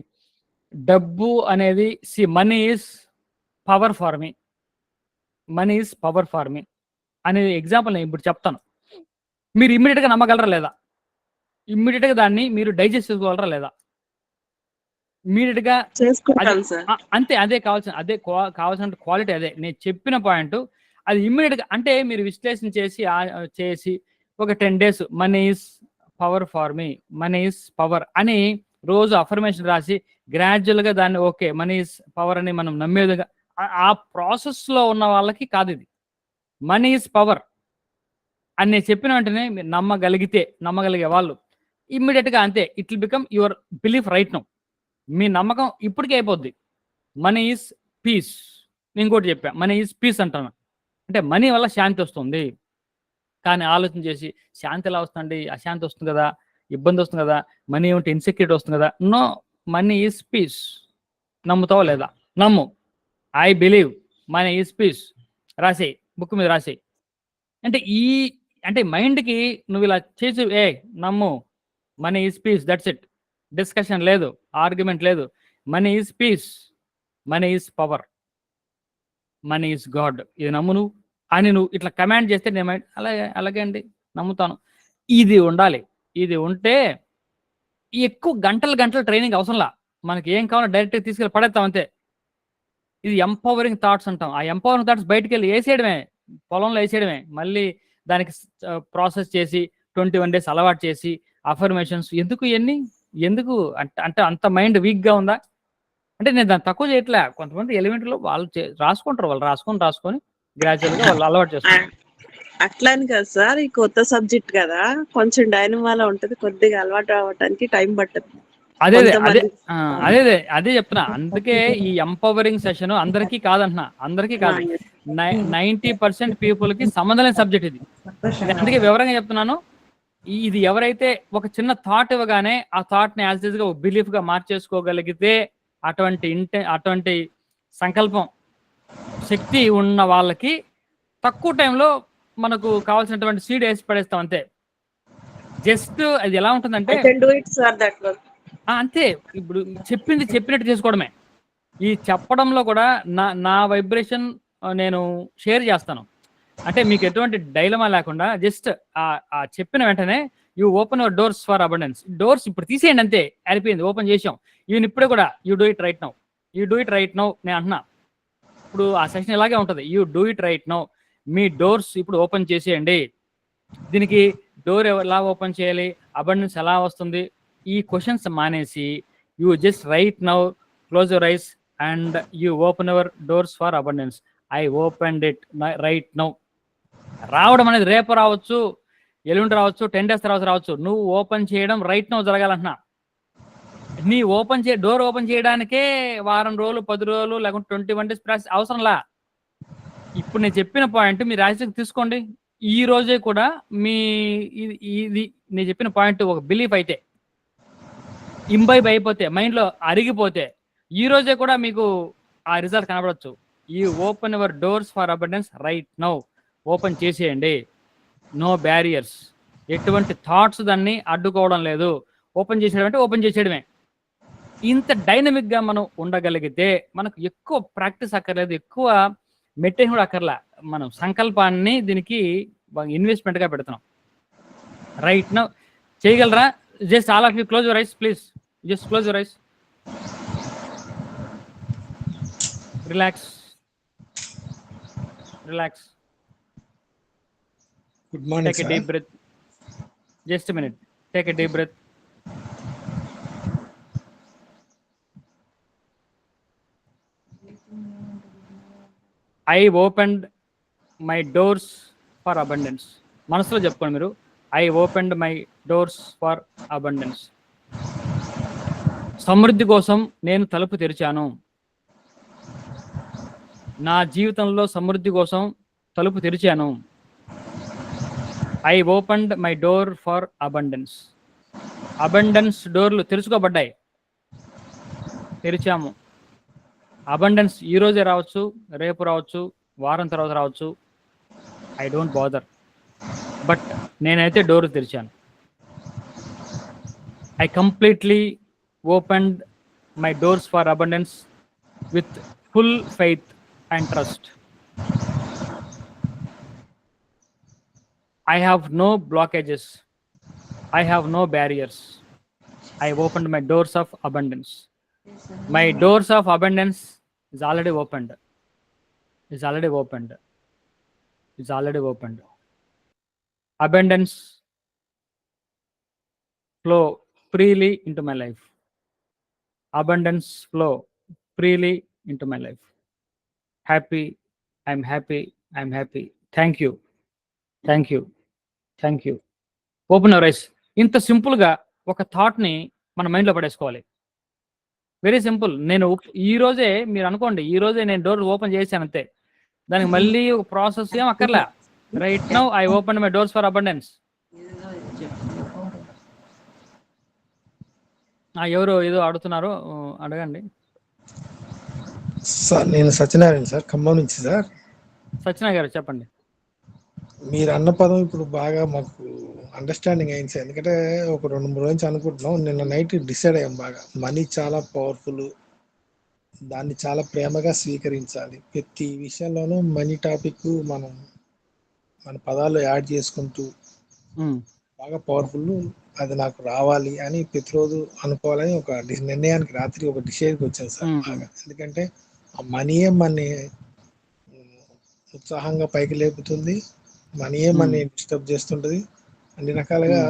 డబ్బు అనేది money is power for me, money is power for me అనే ఎగ్జాంపుల్ నేను ఇప్పుడు చెప్తాను. మీరు ఇమ్మీడియట్గా నమ్మగలరా లేదా? ఇమ్మీడియట్గా దాన్ని మీరు డైజెస్ట్ చేసుకోగలరా లేదా? ఇమ్మీడియట్గా చేసుకుంటాం సార్. అంతే, అదే కావాల్సిన క్వాలిటీ అదే. నేను చెప్పిన పాయింట్ అది ఇమ్మీడియట్గా. అంటే మీరు విశ్లేషణ చేసి ఒక 10 days money is power for me, money is power అని రోజు అఫర్మేషన్ రాసి గ్రాడ్యువల్గా దాన్ని ఓకే మనీ ఈజ్ పవర్ అని మనం నమ్మే విధంగా, ఆ ప్రాసెస్లో ఉన్న వాళ్ళకి కాదు ఇది. మనీ ఈజ్ పవర్ అని నేను చెప్పిన వెంటనే మీరు నమ్మగలిగే వాళ్ళు ఇమ్మీడియట్గా అంతే, it will become your belief right now. మీ నమ్మకం ఇప్పటికే అయిపోద్ది. Money is peace. ఇంకోటి చెప్పా, మనీ ఈజ్ పీస్ అంటాను. అంటే మనీ వల్ల శాంతి వస్తుంది. కానీ ఆలోచన చేసి శాంతి ఎలా వస్తుంది, అశాంతి వస్తుంది కదా, ఇబ్బంది వస్తుంది కదా, మనీ ఉంటే ఇన్సెక్యూరిటీ వస్తుంది కదా. No, money is peace. నమ్ముతావా లేదా? నమ్ము. I believe money is peace. రాసేయి, బుక్ మీద రాసేయి. అంటే మైండ్కి నువ్వు ఇలా చేసి నమ్ము, money is peace, that's it. Discussion లేదు, ఆర్గ్యుమెంట్ లేదు. Money is peace, money is power, money is God. ఇది నమ్ము నువ్వు అని నువ్వు ఇట్లా కమాండ్ చేస్తే నేను మైండ్ అలాగే అండి నమ్ముతాను. ఇది ఉండాలి. ఇది ఉంటే ఎక్కువ గంటలు ట్రైనింగ్ అవసరంలా. మనకి ఏం కావాలో డైరెక్ట్గా తీసుకెళ్ళి పడేస్తాం అంతే. ఇది ఎంపవరింగ్ థాట్స్ అంటాం. ఆ ఎంపవరింగ్ థాట్స్ బయటికి వెళ్ళి వేసేయడమే, పొలంలో వేసేయడమే. మళ్ళీ దానికి ప్రాసెస్ చేసి 21 days అలవాటు చేసి అఫర్మేషన్స్ ఎందుకు అంటే అంత మైండ్ వీక్గా ఉందా అంటే నేను దాన్ని తక్కువ చేయట్లే. కొంతమంది ఎలిమెంట్లో వాళ్ళు రాసుకుంటారు, వాళ్ళు రాసుకొని గ్రాడ్యువల్గా వాళ్ళు అలవాటు చేస్తారు. అట్లా అని కాదు సార్, ఈ కొత్త సబ్జెక్ట్ కదా, కొంచెం డైనమాలా ఉంటది, కొద్దిగా అలవాటు అవ్వడానికి టైం పట్టదు. అదే చెప్తున్నా. అందుకే ఈ ఎంపవరింగ్ సెషన్ అందరికీ కాదంటున్నా, అందరికీ కాదు, 90% పీపుల్కి సంబంధం లేని సబ్జెక్ట్ ఇది. అందుకే వివరంగా చెప్తున్నాను. ఇది ఎవరైతే ఒక చిన్న థాట్ ఇవ్వగానే ఆ థాట్ని యాజ్ ఇస్ గా బిలీఫ్ గా మార్చేసుకోగలిగితే, అటువంటి సంకల్పం శక్తి ఉన్న వాళ్ళకి తక్కువ టైంలో మనకు కావాల్సినటువంటి సీడ్ వేసి పడేస్తాం అంతే. జస్ట్ అది ఎలా ఉంటుందంటే అంతే. ఇప్పుడు చెప్పినట్టు చేసుకోవడమే. ఈ చెప్పడంలో కూడా నా వైబ్రేషన్ నేను షేర్ చేస్తాను. అంటే మీకు ఎటువంటి డైలమా లేకుండా జస్ట్ ఆ చెప్పిన వెంటనే you open your doors for abundance. Doors ఇప్పుడు తీసేయండి అంతే, అయిపోయింది, ఓపెన్ చేసాం. ఈవెన్ ఇప్పుడే కూడా you do it right now నేను అంటున్నా. ఇప్పుడు ఆ సెషన్ ఇలాగే ఉంటుంది, you do it right now. Me doors ఇప్పుడు ఓపెన్ చేసేయండి. దీనికి డోర్ ఎలా ఓపెన్ చేయాలి, అబండెన్స్ ఎలా వస్తుంది, ఈ క్వశ్చన్స్ మానేసి you just right now close your eyes and you open your doors for abundance. I opened it right now. రావడం అనేది రేపు రావచ్చు, ఎల్లుండి రావచ్చు, 10 days తర్వాత రావచ్చు. నువ్వు ఓపెన్ చేయడం రైట్ నౌ జరగాలంటున్నా. నీ డోర్ ఓపెన్ చేయడానికే వారం రోజులు, 10 రోజులు, లేకుంటే 21 days ప్రాసెస్ అవసరంలా. ఇప్పుడు నేను చెప్పిన పాయింట్ మీరు యాక్చువల్గా తీసుకోండి. ఈ రోజే కూడా మీ ఇది నేను చెప్పిన పాయింట్ ఒక బిలీఫ్ అయితే ఇంబైబ్ అయిపోతే మైండ్లో అరిగిపోతే ఈ రోజే కూడా మీకు ఆ రిజల్ట్ కనబడచ్చు. ఈ open your doors for abundance right now. Open చేసేయండి. No barriers. ఎటువంటి థాట్స్ దాన్ని అడ్డుకోవడం లేదు. ఓపెన్ చేసేయడం అంటే ఓపెన్ చేసేయడమే. ఇంత డైనమిక్గా మనం ఉండగలిగితే మనకు ఎక్కువ ప్రాక్టీస్ అక్కర్లేదు, ఎక్కువ మెయింటైన్ కూడా అక్కర్లా. మనం సంకల్పాన్ని దీనికి ఇన్వెస్ట్మెంట్గా పెడుతున్నాం. రైట్ నౌ చేయగలరా? Just all of you close your eyes please. Just close your eyes. Relax. Relax. Good morning. Take a deep breath. Just a minute. Take a deep breath. I opened my doors for abundance. మనసులో చెప్పుకోండి మీరు. I opened my doors for abundance. సమృద్ధి కోసం నేను తలుపు తెరిచాను. నా జీవితంలో సమృద్ధి కోసం తలుపు తెరిచాను. I opened my door for abundance. Abundance డోర్లు తెరుచుకోబడ్డాయి, తెరిచాము. అబండెన్స్ ఈ రోజే రావచ్చు, రేపు రావచ్చు, వారం తర్వాత రావచ్చు. I don't bother. బట్ నేనైతే డోర్ తెరిచాను. I completely opened my doors for abundance with full faith and trust. I have no blockages. I have no barriers. I opened my doors of abundance. My doors of abundance is already opened. Is already opened. Is already opened. Abundance flow freely into my life. Abundance flow freely into my life. Happy. I'm happy. I'm happy. Thank you. Thank you. Thank you. Open your eyes. ఇంత సింపుల్గా ఒక థాట్ని మన మైండ్లో పడేసుకోవాలి. Very simple. నేను ఈ రోజే మీరు అనుకోండి, ఈ రోజే నేను డోర్ ఓపెన్ చేశాను అంతే. దానికి మళ్ళీ ఒక ప్రాసెస్ ఏం అక్కర్లే. Right now I open my doors for abundance. ఎవరు ఏదో అడుగుతున్నారు, అడగండి. సార్ నేను సత్యనారాయణ సార్, ఖమ్మం నుంచి సార్. సత్యనారాయణ గారు చెప్పండి. మీరు అన్న పదం ఇప్పుడు బాగా మాకు అండర్స్టాండింగ్ అయింది సార్. ఎందుకంటే ఒక 2-3 రోజు నుంచి అనుకుంటున్నాం. నిన్న నైట్ డిసైడ్ అయ్యాం బాగా. మనీ చాలా పవర్ఫుల్, దాన్ని చాలా ప్రేమగా స్వీకరించాలి. ప్రతి విషయంలోనూ మనీ టాపిక్ మనం మన పదాలు యాడ్ చేసుకుంటూ బాగా పవర్ఫుల్, అది నాకు రావాలి అని ప్రతిరోజు అనుకోవాలని ఒక నిర్ణయానికి రాత్రి ఒక డిసైడ్కి వచ్చాను సార్ బాగా. ఎందుకంటే ఆ మనీయే మన ఉత్సాహంగా పైకి లేపుతుంది, మనీయే మన డిస్టర్బ్ చేస్తుంటది. అన్ని రకాలుగా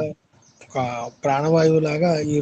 ఒక ప్రాణవాయువు లాగా ఈ